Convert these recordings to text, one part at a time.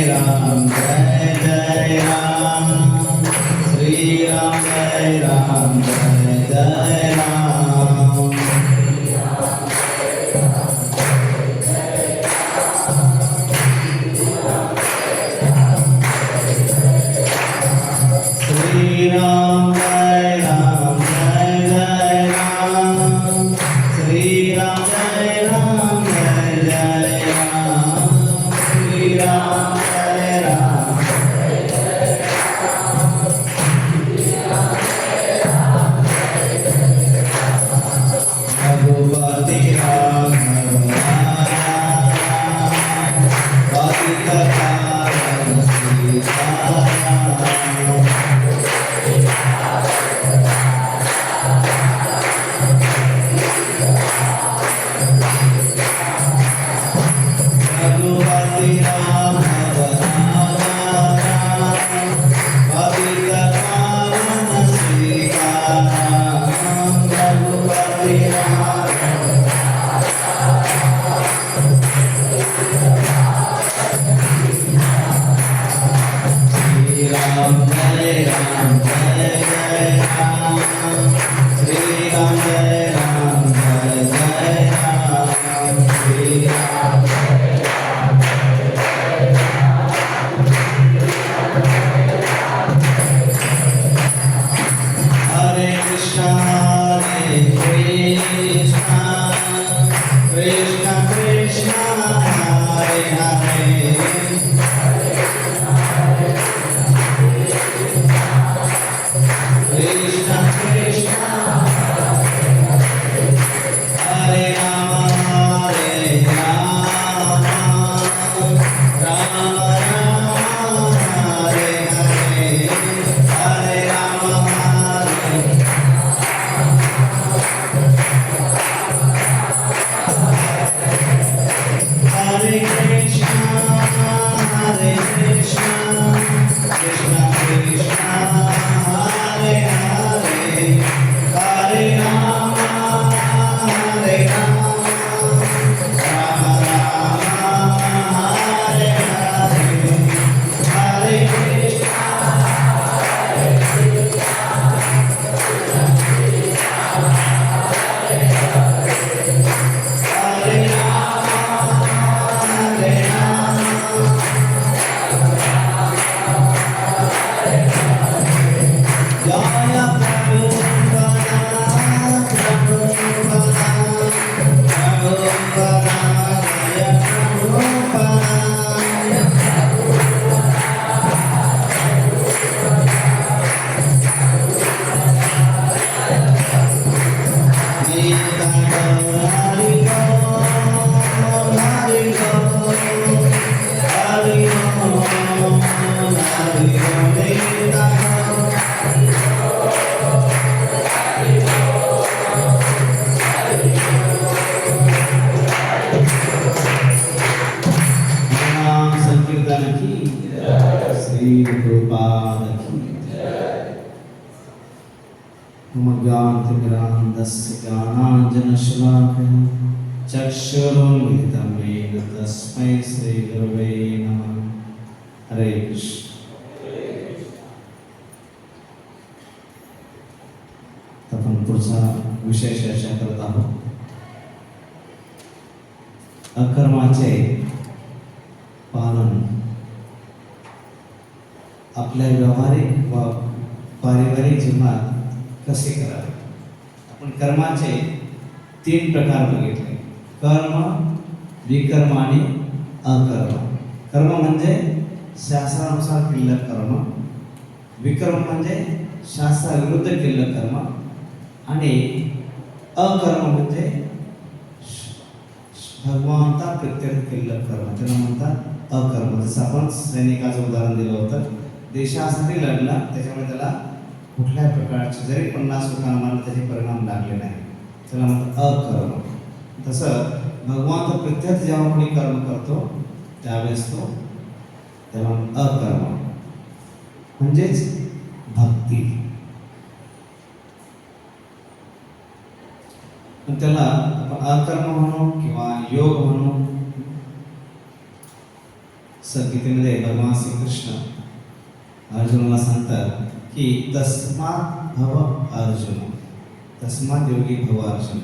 राम जय जय राम श्री राम जय जय राम श्री राम जय जय राम श्री राम जय जय राम श्री राम जय रघुपति राघव पतित पावन सीताराम रघुपति राघव पतित पावन सीताराम रघुपति श्री राम जय जय राम श्री राम जय जय राम श्री राम हरे कृष्णा कृष्ण कृष्ण हरे हरे कृष्ण कृष्ण हरे राम राम राम हरे हरे हरे राम हरे कृष्ण कृष्ण कृष्ण हरे हरे हरे राम राम राम हरे हरे हरे कृष्ण हरे संकीर्तन की श्री गोपाल की ज्ञानतिमिरान्धस्य ज्ञानाञ्जनशलाकया चक्षुरुन्मिलितं येन तस्मै श्रीगुरवे नमः। हरे कृष्ण। आपण पुढचा विषय चर्चा करत आहोत। अकर्माचे पालन आपल्या व्यावहारिक व पारिवारिक जीवनात कसे करावे। आपण कर्माचे 3 प्रकार बघितले, कर्म, विकर्म आणि अकर्म। कर्म म्हणजे शास्त्रानुसार केलेलं कर्म, विकर्म म्हणजे शास्त्राविरुद्ध केलेलं कर्म आणि अकर्म म्हणजे भगवंता प्रत्यर्थ केलेलं कर्म, त्याला म्हणतात अकर्म। जसं आपण सैनिकाचं उदाहरण दिलं होतं, देशासाठी लढला, त्याच्यामुळे त्याला कुठल्याही प्रकारचे जरी 50 लोकांना त्याचे परिणाम लागले नाही, त्याला म्हणतात अकर्म। तसं भगवंत प्रत्यर्थ जेव्हा कोणी कर्म करतो त्यावेळेस तो त्याला अकर्म म्हणजेच भक्ती। त्याला आपण अकर्म म्हणू किंवा योग म्हणू, गीतेमध्ये भगवान श्रीकृष्ण अर्जुनाला सांगतात की तस्मात् भव अर्जुन, तस्मात् योगी भव अर्जुन,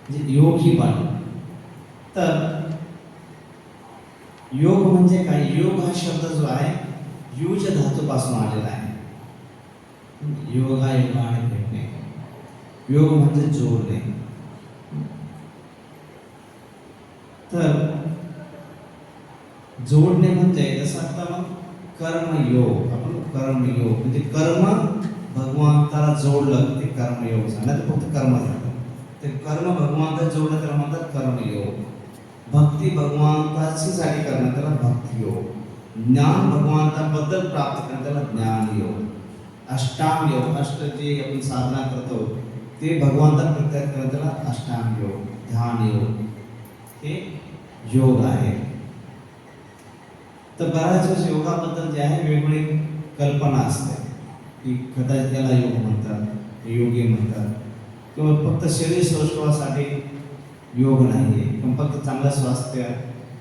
म्हणजे योग ही बन. तर योग म्हणजे काय? योग हा शब्द जो आहे युज धातूपासून आलेला आहे. योगा योगाने भेटणे, योग म्हणजे जोडणे. तर जोडणे म्हणजे जसं आता मग कर्मयोग, आपण कर्मयोग म्हणजे कर्म भगवंताला जोडलं ते कर्मयोग झालं, नाही तर फक्त कर्म झालं. ते कर्म भगवंताला जोडलं त्याला म्हणतात कर्मयोग. भक्ती भगवंताची साठी करणं त्याला भक्ती योग. ज्ञान भगवंताबद्दल प्राप्त करणं त्याला ज्ञान योग. अष्टांग योग, अष्ट जे आपण साधना करतो ते भगवंता प्रत्यक्ष करणं त्याला अष्टांग योग, ध्यान योग, हे योग आहे. तर बऱ्याच वेळेस योगाबद्दल जे आहे वेगवेगळी कल्पना असते की कदाचित त्याला योग म्हणतात, योगी म्हणतात, किंवा फक्त शरीर सौष्ठवासाठी योग नाही आहे, किंवा फक्त चांगलं स्वास्थ्य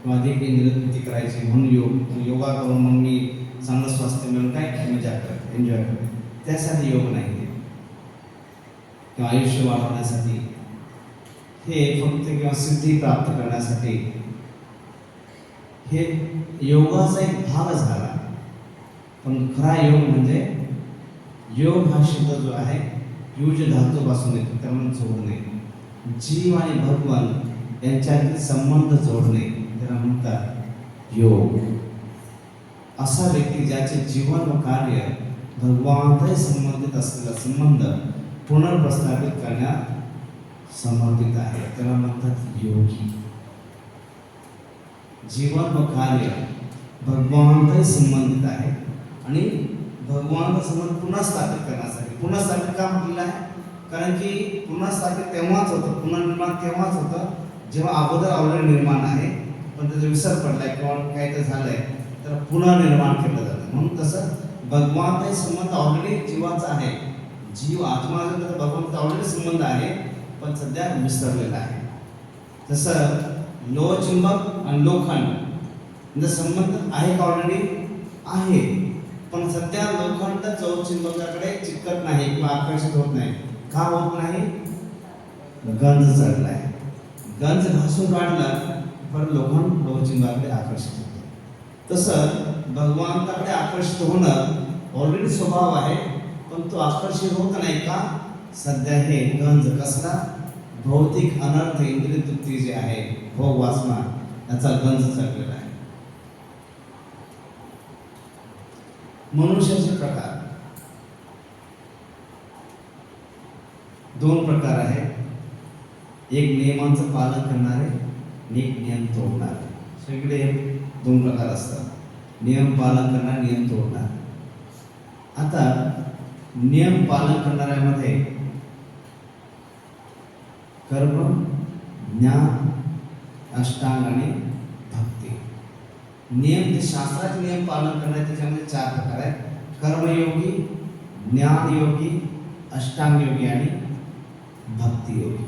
किंवा अधिक इंद्रियवृत्ती करायची म्हणून योग, योगा करून मग मी चांगलं स्वास्थ्य मिळून काय मजा करत एन्जॉय करत, त्यासाठी योग नाही आहे. किंवा आयुष्य वाढवण्यासाठी, हे फक्त किंवा सिद्धी प्राप्त करण्यासाठी, हे योगाचा एक भाग झाला. पण खरा योग म्हणजे, योग हा शब्द जो आहे युज धातूपासून येतो, त्यामुळे जोडणे, जीव आणि भगवान यांच्यातील संबंध जोडणे त्याला म्हणतात योग. असा व्यक्ती ज्याचे जीवन व कार्य भगवानशी संबंधित असलेला संबंध पुनर्प्रस्थापित करण्यात समर्पित आहे त्याला म्हणतात योगी. जीवन व कार्य भगवंताशी संबंधित आहे आणि भगवंता संबंध पुन्हा स्थापित करण्यासाठी. पुन्हा स्थापित का म्हटलेलं आहे? कारण की पुन्हा स्थापित तेव्हाच होतं, पुनर्निर्माण तेव्हाच होतं जेव्हा अगोदर ऑलरेडी निर्माण आहे, पण त्याचा विसर पडलाय किंवा काही तर झालंय, तर पुनर्निर्माण केलं जातं. म्हणून तसं भगवंताशी संबंध ऑलरेडी जीवाचा आहे. जीव आत्मा जो त्याचा भगवंता ऑलरेडी संबंध आहे, पण सध्या विसरलेला आहे. तसं लोहचुंबक आणि लोखंड संबंध आहे का? ऑलरेडी आहे, पण सध्या लोखंड चौचुंबकाकडे चिकट नाही किंवा आकर्षित होत नाही. का होत नाही? गंज चढलाय. गंज घासून काढला पण लोखंड लोहचुंबकाकडे आकर्षित होतं. तसं भगवंताकडे आकर्षित होणं ऑलरेडी स्वभाव आहे, पण तो आकर्षित होत नाही का? सध्या हे गंज कसला? भौतिक अनर्थ इंद्रिय तृप्ती जे आहे, भोग वासना, याचा गंज चढलेला आहे. मनुष्याचे प्रकार दोन प्रकार आहेत. एक नियमांचं पालन करणारे आणि एक नियम तोडणारे. सगळे दोन प्रकार असतात, नियम पालन करणारे, नियम तोडणारे. आता नियम पालन करणाऱ्यामध्ये कर्म, ज्ञान, अष्टांग आणि भक्ती. नियम ते शास्त्राचे नियम पालन करणारे, त्याच्यामध्ये चार प्रकार आहेत: कर्मयोगी, ज्ञानयोगी, अष्टांग योगी आणि भक्ती योगी.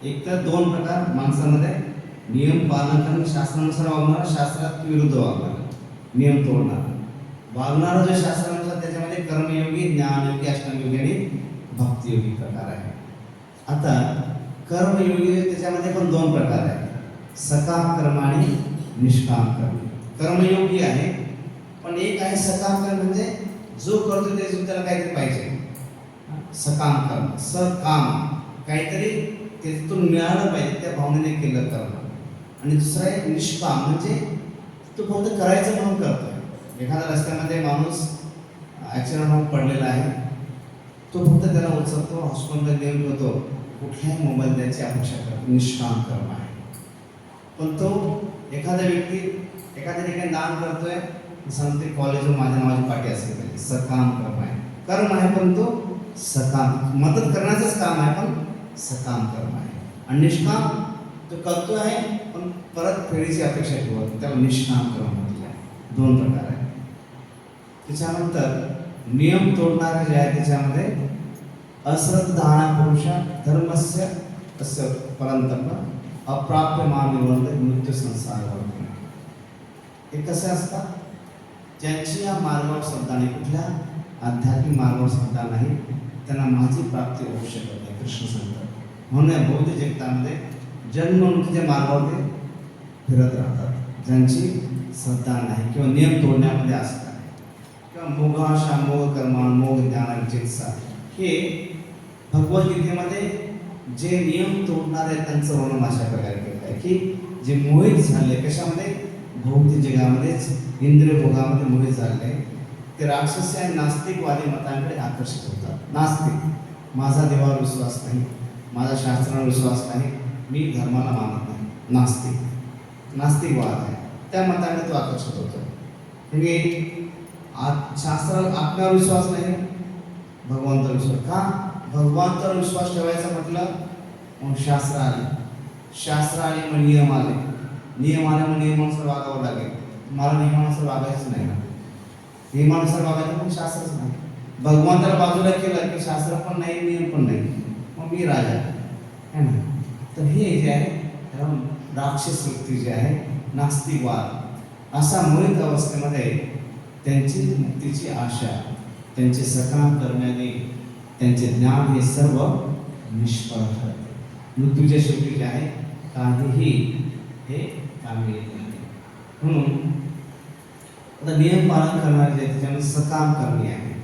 एक तर दोन प्रकार माणसामध्ये: नियम पालन करणं, शास्त्रानुसार वागणार, शास्त्रात विरुद्ध वागणार, नियम तोडणार. वागणारा जो शास्त्रानुसार त्याच्यामध्ये कर्मयोगी, ज्ञानयोगी, अष्टांगयोगी आणि भक्तियोगी प्रकार आहे. आता कर्मयोगी त्याच्यामध्ये पण दोन प्रकार आहेत: सकाम कर्म आणि निष्काम कर्म. कर्मयोगी आहे, पण एक आहे सकाम कर्म, म्हणजे जो करतो ते त्याला काहीतरी पाहिजे. सकाम कर्म, सकाम, काहीतरी त्यातून मिळालं पाहिजे त्या भावनेने केलं कर्म. आणि दुसरं आहे निष्काम, म्हणजे तो फक्त करायचं म्हणून करतोय. एखाद्या रस्त्यामध्ये माणूस ॲक्सिडेंट होऊन पडलेला आहे, तो फक्त त्याला उचलतो, हॉस्पिटलला घेऊन होतो, कुठल्याही मोबाईल द्यायची अपेक्षा करतो, निष्काम कर्म आहे. पण तो एखाद्या व्यक्ती एखाद्या ठिकाणी दान करतोय, सांगते कॉलेजवर माझ्या नावाची पाठी असली पाहिजे, सकाम कर्म आहे. कर्म आहे पण तो सकाम, मदत करण्याचंच काम आहे पण सकाम कर्म आहे. आणि निष्काम तो करतो आहे पण परत फेडीची अपेक्षा ठेवत, त्याला निष्काम कर्म म्हटलं आहे. दोन प्रकार आहे. त्याच्यानंतर नियम तोडणारे जे आहे त्याच्यामध्ये अश्रद्धाना पुरुषा धर्मस्य तस्य परंतप अप्राप्य मान निवर्त मृत्यू संसार. हे कसे असतात? ज्यांची या मार्गावर श्रद्धा नाही, कुठल्या आध्यात्मिक मार्गावर श्रद्धा नाही, त्यांना माझी प्राप्ती होऊ शकत नाही, कृष्ण सांगतात. म्हणून या बौद्ध जगतामध्ये जन्ममुक्तीच्या मार्गावर ते फिरत राहतात. ज्यांची श्रद्धा नाही किंवा नियम तोडण्यामध्ये असतात किंवा मोघाशा, मोघ कर्मा, मोघ ज्ञान, चिकित्सा, हे भगवद्गीतेमध्ये जे नियम तोडणार आहेत त्यांचं वर्णन अशा प्रकारे केलं आहे की जे मोहित झाले कशामध्ये, भौतिक जगामध्येच, इंद्रिय भोगामध्ये मोहित झाले, ते राक्षसी आणि नास्तिकवादी मतांकडे आकर्षित होतात. नास्तिक, माझा देवावर विश्वास नाही, माझा शास्त्रावर विश्वास नाही, मी धर्माला मानत नाही, नास्तिकवाद आहे, त्या मतांकडे तो आकर्षित होतो. म्हणजे शास्त्रावर आपल्यावर विश्वास नाही, भगवंतावर विश्वास. का भगवंतावर विश्वास ठेवायचा म्हटलं, मग शास्त्र आले, मग नियम आले, मग नियमानुसार वागावं लागेल. मला नियमानुसार वागायचं नाही ना, नियमानुसार वागायचं पण शास्त्रच नाही. भगवंताला बाजूला केलं की शास्त्र पण नाही, नियम पण नाही, मग मी राजा आहे ना. तर हे जे आहे राक्षस वृत्ती जी आहे, नास्तिकवाद, असा मोहित अवस्थेमध्ये त्यांची मुक्तीची आशा, त्यांचे सकाम करण्याने त्यांचे ज्ञान हे सर्व निष्फळ ठरते. मृत्यूच्या शेवटी जे आहे काहीही हे कामी येत नाही. म्हणून आता नियम पालन करणारे जे त्याच्यामध्ये सकाम करणे आहे,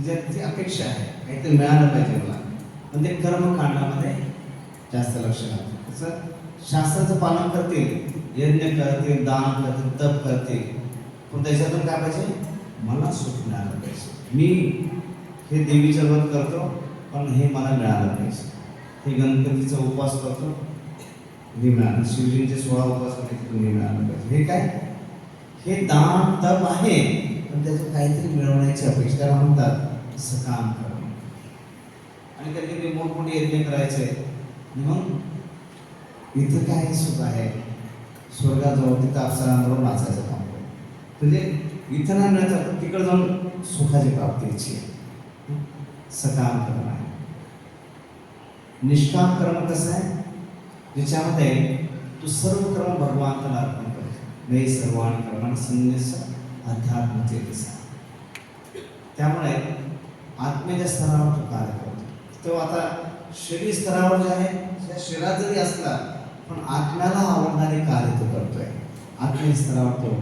ज्याची अपेक्षा आहे काहीतरी मिळालं पाहिजे मला, पण ते कर्मकांडामध्ये जास्त लक्ष घालतात. कसं शास्त्राचं पालन करतील, यज्ञ करतील, दान करतील, तप करतील, पण त्याच्यातून काय पाहिजे, मला सुख मिळालं पाहिजे. मी हे देवीचं व्रत करतो पण हे मला मिळालं पाहिजे, हे गणपतीचा उपवास करतो, हे मिळालं, शिवजींचे 16 उपवास करतो, हे मिळालं पाहिजे. हे काय, हे दान तप आहे, पण त्याचं काहीतरी मिळवण्याची अपेक्षा, त्याला म्हणतात सकाम करणं. आणि कधी कधी मोठमोठे यज्ञ करायचे, मग इथं काय सुख आहे, स्वर्गाजवळ तिथं अप्सरांबरोबर नाचायचं काम करतो. म्हणजे इथं नाही मिळायचं, तिकडे जाऊन सुखाची प्राप्तीची आहे. सकाम कर्म आहे. निष्काम कर्म कसं आहे, ज्याच्यामध्ये तू सर्व कर्म भगवंताला अर्पण करतो. मे सर्वाणी कर्माणि संन्यास अध्यात्मचेतसा. त्यामुळे आत्मेच्या स्तरावर तो कार्य करतो. तो आता शरीर स्तरावर जे आहे, त्या शरीरात जरी असला पण आत्म्याला आवडणारे कार्य तो करतोय, आत्मे स्तरावर तो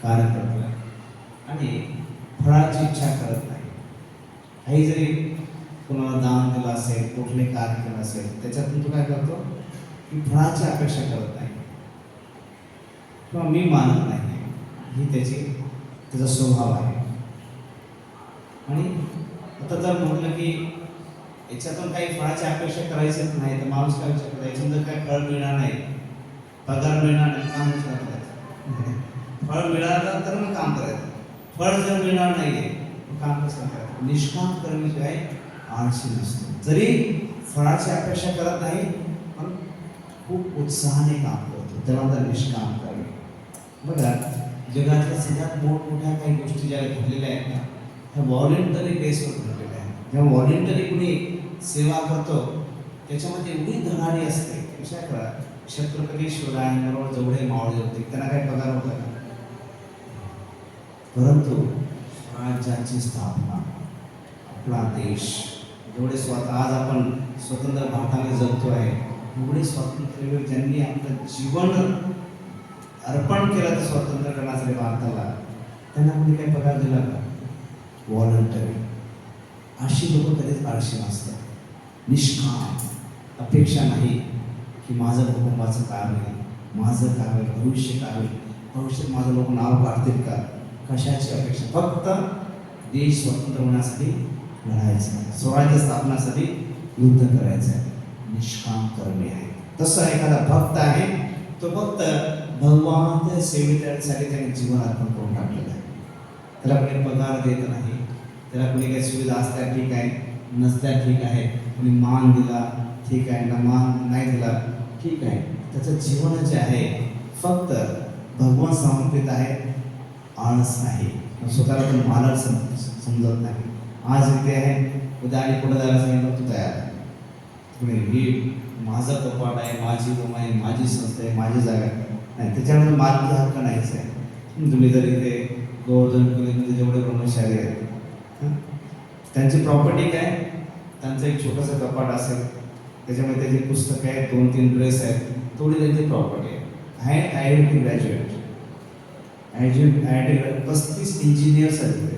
कार्य करतोय आणि फळाची इच्छा करत नाही. काही जरी कोणाला दान दिलं असेल, कुठले कार्य केलं असेल, त्याच्यातून तो काय करतो की फळाची अपेक्षा करत नाही किंवा मी मानत नाही, ही त्याचा स्वभाव आहे. आणि आता जर म्हटलं की याच्यातून काही फळाची अपेक्षा करायचीच नाही, तर माणूस काय विचार करतो, याच्यातून जर काय फळ मिळणार नाही, पगार मिळणार नाही, काम करायचं. फळ मिळालं तर मग काम करायचं, फळ जर मिळणार नाहीये काम कसं करायचं. निष्काम कर्म जे आहे आळशी नसतो, जरी फळाची अपेक्षा करत नाही पण खूप उत्साहाने काम करतो, त्याला म्हणतात निष्काम कर्म. बघा जगातल्या सगळ्यात मोठमोठ्या काही गोष्टी ज्या घडलेल्या आहेत ना, ह्या व्हॉलेंटरी बेसवर घडलेल्या आहेत. जेव्हा व्हॉलेंटरी कुणी सेवा करतो त्याच्यामध्ये एवढी धडाडी असते. विचार करा, छत्रपती शिवरायांबरोबर जेवढे मावळे होते त्यांना काही पगार होता का? परंतु राज्याची स्थापना, आपला देश, जेवढे आज आपण स्वतंत्र भारतामध्ये जगतो आहे, एवढे स्वातंत्र्यवीर ज्यांनी आपलं जीवन अर्पण केलं तर स्वातंत्र्य करण्यासाठी भारताला, त्यांना कोणी काही पगार दिला का? व्हॉलंटरी. अशी लोक कधीच आळशी नसतात. निष्काम, अपेक्षा नाही की माझं कुटुंबाचं काय होईल, माझं काय होईल, भविष्य काय होईल, भविष्यात माझं लोक नाव काढतील का, कशाची अपेक्षा, फक्त देश स्वतंत्र होण्यासाठी लढायचं, स्वराज्य स्थापनासाठी युद्ध करायचं आहे. निष्काम कर्मे आहे. तसं एखादा भक्त आहे, तो फक्त भगवान सेवेसाठी त्याने जीवन अर्पण करून टाकलेलं आहे. त्याला कोणी पगार देत नाही, त्याला कोणी काही सुविधा असल्या ठीक आहे, नसल्या ठीक आहे, कोणी मान दिला ठीक आहे, ना मान नाही दिला ठीक आहे, त्याचं जीवन जे आहे फक्त भगवान समर्पित आहे, आळस नाही, स्वतःला पण मालक समजत नाही. आज इथे आहे, उद्या आणि पुढे जायला सांगितलं तू तयार आहे, तुम्ही ही माझं कपाट आहे, माझी रूम आहे, माझी संस्था आहे, माझी जागा आहे, नाही त्याच्यामध्ये मालकी हक्क नाहीच आहे. तुम्ही जर इथे गोवर्धन किल्ल्यामध्ये जेवढे ब्रह्मचारी आहेत, हं, त्यांची प्रॉपर्टी काय, त्यांचं एक छोटंसं कपाट असेल, त्याच्यामध्ये त्याची पुस्तकं आहेत, 2-3 ड्रेस आहेत, थोडी त्यांची प्रॉपर्टी आहे. IIT ग्रॅज्युएट, IIT 35 इंजिनियर्स आहेत तिथे,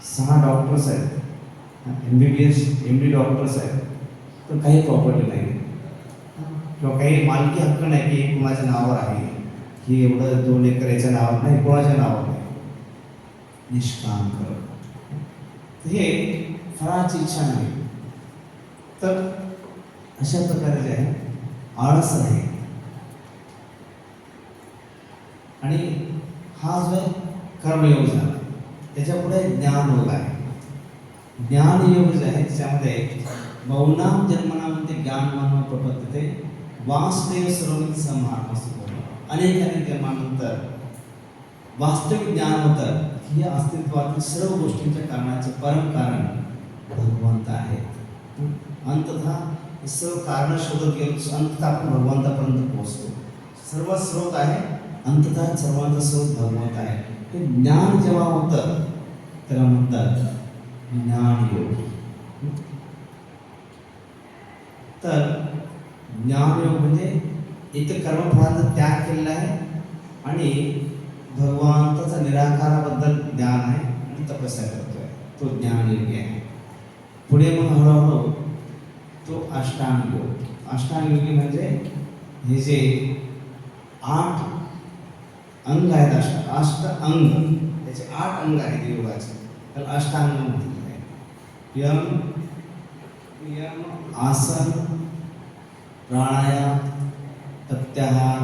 6 डॉक्टर्स आहेत, MBBS MD डॉक्टर्स आहेत, पण काही प्रॉपर्टी नाही किंवा काही मालकी हक्क नाही की हे कुणाच्या नावावर आहे, की एवढं 2 एकर याच्या नावावर नाही, कोणाच्या नावावर नाही. निष्काम करत हे फळाची इच्छा नाही. तर अशा प्रकारे जे आहे आळस आहे. आणि हा जो कर्मयोग झाला, त्याच्यापुढे ज्ञानयोग आहे. ज्ञानयोग जे आहे त्याच्यामध्ये मौनाम जन्मनामध्ये ज्ञान मानव प्रपत्ते वासुदेव सर्वमित समाहार असतो. अनेक जन्मानंतर वास्तविक ज्ञान होतं की या अस्तित्वातील सर्व गोष्टींच्या कारणाचे परम कारण भगवंत आहेत. अंततः हे सर्व कारण शोधत गेलो, अंततः आपण भगवंतापर्यंत पोहोचतो. सर्व स्रोत आहे, अंततः सर्वांचा स्रोत भगवंत आहे. हे ज्ञान जेव्हा होतं त्याला म्हणतात ज्ञानयोग. तर ज्ञानयोग म्हणजे इथे कर्मफळाचा त्याग केलेला आहे आणि भगवंताचा निराकाराबद्दल ज्ञान आहे आणि तपस्या करतोय, तो ज्ञानयोगी आहे. पुढे मग हळूहळू तो अष्टांग योग. अष्टांगयोगी म्हणजे हे जे 8 अंग आहेत, अष्ट अंग, त्याचे 8 अंग आहेत योगाचे, त्याला अष्टांग म्हटलेलं आहे. यम, आसन, प्राणायाम, प्रत्याहार,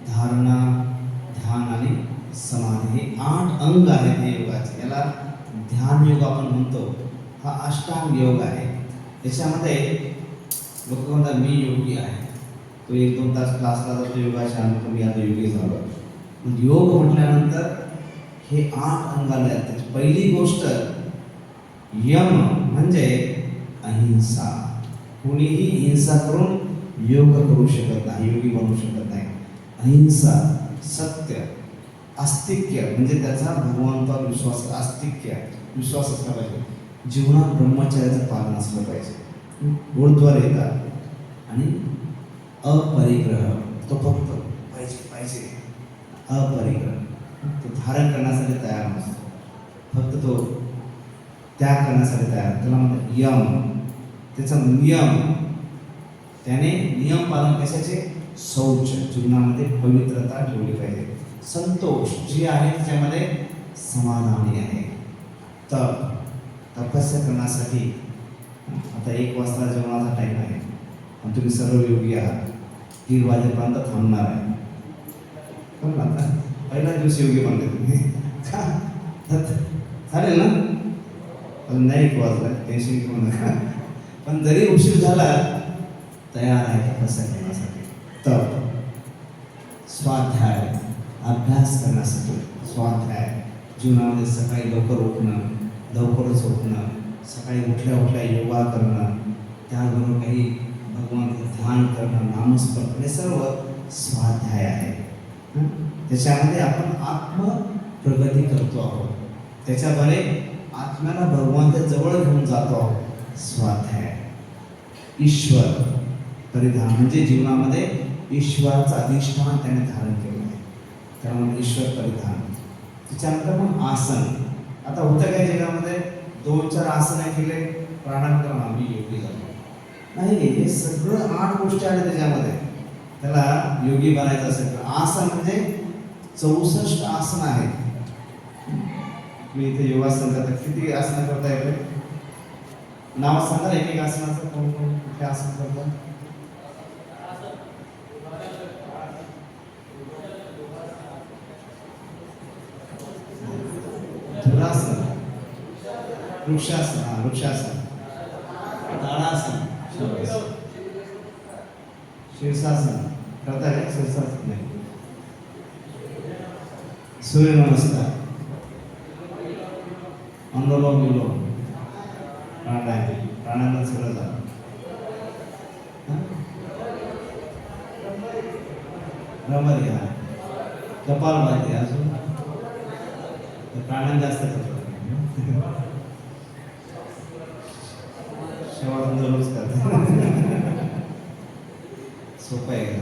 धारणा, ध्यान आणि समाधी, हे 8 अंग आहेत हे योगाचे. याला ध्यान योग आपण म्हणतो. हा अष्टांग योग आहे. त्याच्यामध्ये लोक म्हणतात मी योगी आहे, तो 1-2 तास क्लासला जातो योगाच्या, आणि मी आता योगी झालो. मग योग म्हटल्यानंतर हे 8 अंगाला आहेत. त्याची पहिली गोष्ट यम म्हणजे अहिंसा. कोणीही हिंसा करून योग करू शकत नाही, योगी बनवू शकत नाही. अहिंसा, सत्य, आस्तिक्य म्हणजे त्याचा भगवंतावर विश्वास, आस्तिक्य विश्वास असला पाहिजे. जीवनात ब्रह्मचर्याचं पालन असलं पाहिजे, ऊर्ध्वर येतात. आणि अपरिग्रह, तो फक्त पाहिजे अपरिग्रह, तो धारण करण्यासाठी तयार नसतो, फक्त तो त्याग करण्यासाठी तयार. त्याला म्हणतात यम. त्याचा नियम, त्याने नियम पालन कशाचे, शौच, जीवनामध्ये पवित्रता ठेवली पाहिजे. संतोष जी आहे त्याच्यामध्ये समाधानी आहे. तप, तपस्या करण्यासाठी आता 1 वाजता जेवणाचा टाईम आहे आणि तुम्ही सर्व योगी आहात, 3 वाजेपर्यंत थांबणार आहे. पण आता पहिला दिवस योगी बनले तुम्ही चालेल ना, पण नाही 1 वाजला, टेन्शन घेऊ नका. पण जरी उशीर झाला तयार आहे तपस्या करण्यासाठी. तप, स्वाध्याय, अभ्यास करण्यासाठी स्वाध्याय. जीवनामध्ये सकाळी लवकर उठणं, लवकरच उठणं, सकाळी उठल्या योगा करणं, त्याबरोबर काही भगवंताचं ध्यान करणं, नामस्मरण, हे सर्व स्वाध्याय आहे. त्याच्यामध्ये आपण आत्मप्रगती करतो आहोत, त्याच्याद्वारे आत्म्याला भगवंता जवळ घेऊन जातो आहोत. स्वाध्याय. ईश्वर परिधान म्हणजे जीवनामध्ये ईश्वराचं अधिष्ठान त्याने धारण केलं आहे, त्यामुळे ईश्वर परिधान. त्याच्यानंतर मग आसन. आता होतं काय जगामध्ये 2-4 आसनं केले, प्राणायाम आम्ही योगी झालो नाही. हे सगळं 8 गोष्टी आल्या त्याच्यामध्ये. त्याला योगी बनायचं असेल तर आसन म्हणजे 64 आसन आहेत. मी इथे योगासन करता, किती आसन करता येते नाव सांगा एक आसनाचं. कोण कुठे आसन करतात? धुरासन, वृक्षासन, वृक्षासन, ताडासन, शीर्षासन करता है. शीर्षासन नाही. सूर्यनमस्कार, अनुलोम विलोम, प्राणायाम. प्राणायाम सगळं झालं. ब्रह्मध्यान, कपालभाती अजून प्राणायाम जास्त करतो. शेवाळून दररोज करतात. सोपं आहे का?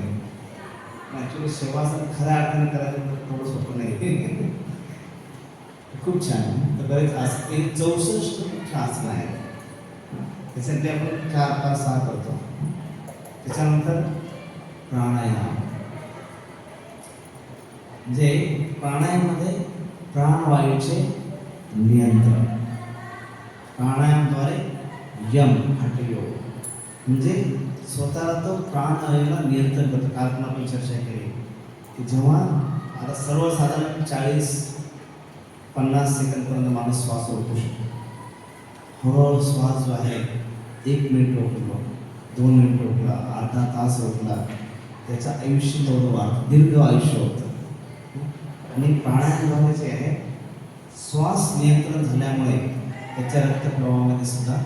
ॲक्च्युली शेवासन खऱ्या अर्थाने करायचं तर थोडं सोपं नाही. खूप छान. तर बरेच असते 64 आसनं आहेत. त्याच्यासाठी आपण 4, 5, 6 करतो. त्याच्यानंतर प्राणायाम, म्हणजे प्राणायाममध्ये प्राणवायूचे नियंत्रण. प्राणायामद्वारे यम हठयोग, म्हणजे स्वतःला तो प्राणवायूला नियंत्रण करतो. काल पण आपण चर्चा केली की जेव्हा आता सर्वसाधारण 40-50 सेकंदपर्यंत माणूस श्वास रोखू शकतो. हळूहळू श्वास जो आहे 1 मिनिट रोखला, 2 मिनिट रोखला, अर्धा तास रोखला, त्याचं आयुष्य तेवढं वाढतं, दीर्घ आयुष्य होतं. आणि प्राणायामद्वारे जे आहे श्वास नियंत्रण झाल्यामुळे त्याच्या रक्तप्रवाहामध्ये सुद्धा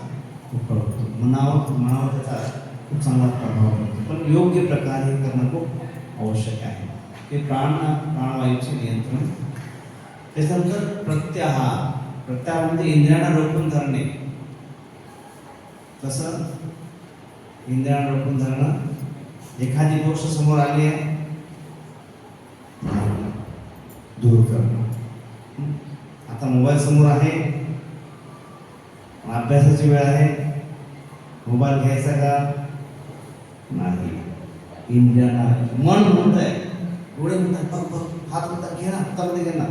फरक होतो. मनावर त्याचा खूप चांगला प्रभाव पडतो. पण योग्य प्रकारे हे करणं खूप आवश्यक आहे. ते प्राणवायूचे नियंत्रण. त्याच्यानंतर प्रत्याहार. प्रत्याहार म्हणजे इंद्रियांना रोखून धरणे. कसं इंद्रियांना रोखून धरणं? एखादी गोष्ट समोर आली आहे, दूर करणं. आता मोबाईल समोर आहे, अभ्यासाची वेळ आहे, मोबाईल घ्यायचा का नाही? इंद्रियांना मन म्हणत आहे, डोळे म्हणतात बघ बघ, हात म्हणतात घे ना, हातामध्ये घे ना,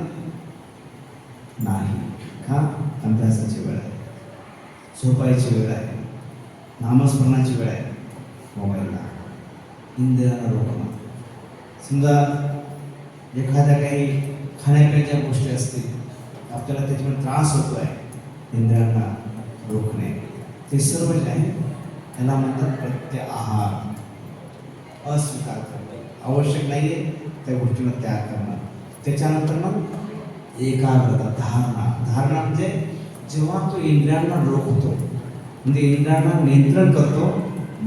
नाही. का? अभ्यासाची वेळ आहे, झोपायची वेळ आहे, नामस्मरणाची वेळ आहे. मोबाईलला इंद्रियांना रोखणं. समजा एखाद्या काही खाण्यापिण्याच्या गोष्टी असतील, आपल्याला त्याच्यामुळे त्रास होतो आहे, इंद्रियांना रोखणे. ते सर्व जे आहे त्याला म्हणतात प्रत्याहार. अस्वीकार करणं, आवश्यक नाही आहे त्या गोष्टीला त्याग करणं. त्याच्यानंतर मग एकाग्रता, धारणा. धारणा म्हणजे जेव्हा तो इंद्रियांना रोखतो, म्हणजे इंद्रियांना नियंत्रण करतो,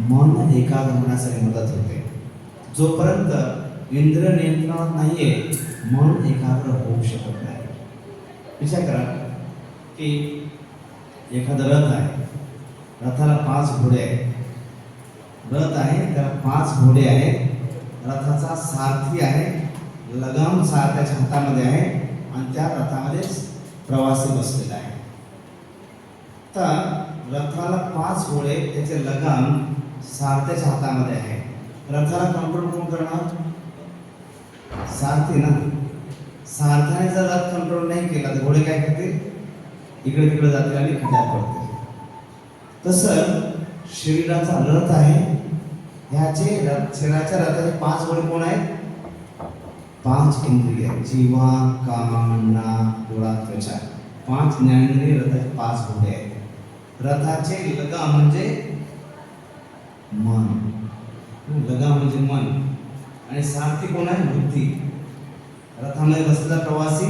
मन एकाग्र होण्यासाठी मदत होते. जोपर्यंत इंद्रिय नियंत्रणात नाही आहे, मन एकाग्र होऊ शकत नाही. विचार करा की एखादा रथ आहे, रथाला 5 घोडे आहेत. रथ आहे, त्याला 5 घोडे आहेत. रथाचा सारथी आहे, लगाम सारथ्याच्या हातामध्ये आहे आणि त्या रथामध्ये प्रवासी बसलेला आहे. तर रथाला 5 घोडे, त्याचे लगाम सारथ्याच्या हातामध्ये आहे. रथाला कंट्रोल कोण करणार? सारथी ना. सारथ्याने जर रथ कंट्रोल नाही केला तर घोडे काय करतील? इकडे तिकडे जातील आणि खड्ड्यात पडतील. तसं शरीराचा रथ आहे, ह्याचे शरीराच्या रथाचे 5 घोडे कोण आहेत? 5 इंद्रिय, जीवा, कान, नाक, डोळा, त्वचा. 5 ज्ञानेंद्रिय रथाचे 5 घोडे आहेत. रथाचे लगाम म्हणजे मन, लगाम म्हणजे मन, आणि सारथी कोण आहे? बुद्धी. रथामध्ये बसलेला प्रवासी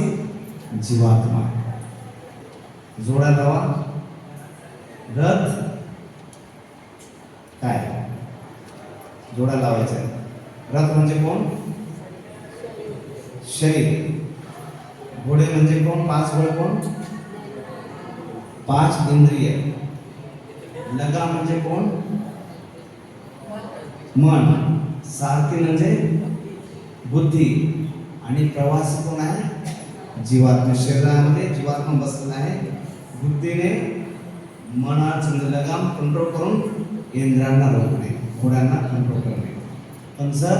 जीवात्मा. जोडा लावा. रथ काय? जोडा लावायचा आहे. रथ म्हणजे कोण? शरीर. घोडे म्हणजे कोण? 5 घोडे कोण? 5 इंद्रिय. लगाम म्हणजे कोण? मन. सारथी म्हणजे बुद्धी, आणि प्रवासी कोण आहे? जीवात्मा. शरीरामध्ये जीवात्मा बसलेला आहे. बुद्धीने मनाचं लगाम कंट्रोल करून इंद्रियांना रोखणे, घोड्यांना कंट्रोल करणे. पण जर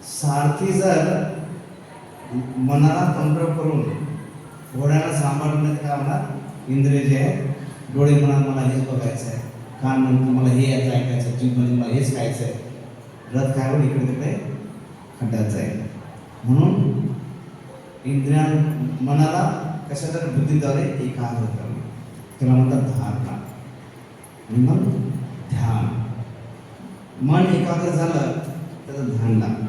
सारथी मनाला कंट्रोल करून घोड्याला सांभाळण्यात काय होणार? इंद्रिय जे आहे, डोळे म्हणा मला हेच बघायचं आहे, कान म्हणतो मला हे याचं ऐकायचं आहे, जीभ म्हणजे मला हेच खायचं आहे. रथ काय होईल? इकडे तिकडे खड्ड्यात जाईल. म्हणून मनाला कशाच्या बुद्धीद्वारे एकाग्र करणे, त्याला म्हणतात धारणा. आणि मग ध्यान. मन एकाग्र झालं त्याचं ध्यान लागतं.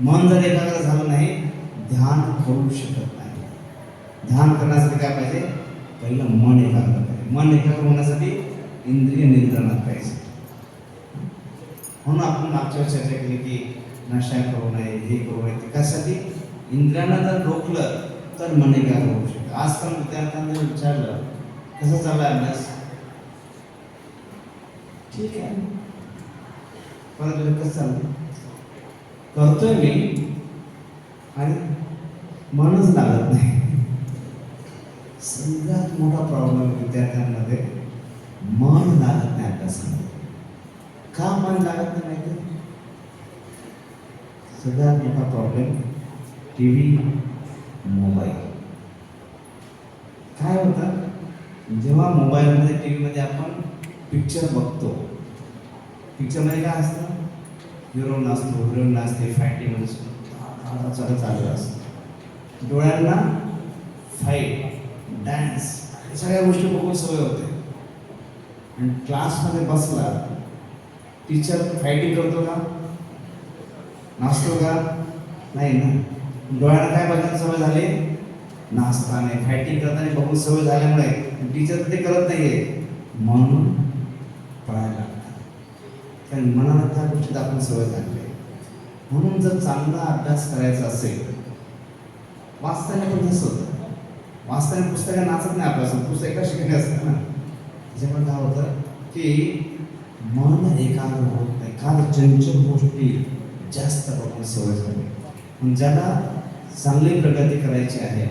मन जर एकाग्र झालं नाही, ध्यान करू शकत नाही. ध्यान करण्यासाठी काय पाहिजे? पहिलं मन एकाग्र पाहिजे. मन एकाग्र होण्यासाठी इंद्रिय नियंत्रणात पाहिजे. म्हणून आपण मागच्या चर्चा केली की नशा करू नये, हे करू नये. त्यासाठी इंद्रियांना जर रोखलं तर मन एकाग्र होऊ शकतं. आजकाल विद्यार्थ्यांना विचारलं कसं चालला अभ्यास, ठीक आहे, परत कसं चाललं, करतोय मी आणि मनच लागत नाही. सगळ्यात मोठा प्रॉब्लेम विद्यार्थ्यांमध्ये मन लागत नाही अभ्यासामध्ये. का मन लागत नाही माहिती? सगळ्यात मोठा प्रॉब्लेम टी व्ही, मोबाईल. काय होतं, जेव्हा मोबाईलमध्ये टी व्हीमध्ये आपण पिक्चर बघतो, पिक्चरमध्ये काय असतं, हिरो नसतो, हिरोईन नसते, फायटिंग सगळं चालू असतं. डोळ्यांना फाईट, डान्स या सगळ्या गोष्टी बघून सवय होते. आणि क्लासमध्ये बसला, टीचर फायटिंग करतो का, नाचतो का, नाही ना. डोळ्याला काय बघायची सवय झाली, नाचताना फायटिंग करताना बघून सवय झाल्यामुळे टीचर ते करत नाहीये म्हणून पळायला लागतात. कारण मनाला त्या गोष्टीत आपण सवय झाली आहे. म्हणून जर चांगला अभ्यास करायचा असेल, वाचताना पण तसं होतं. वाचताना पुस्तकं नाचत नाही, अभ्यास पुस्तकं शिकणे असतं ना. त्याच्यामुळे काय होतं की मन एकाग्र होत नाही, एखाद चंचल गोष्टी जास्त बघून सवय झाली. पण ज्याला चांगली प्रगती करायची आहे,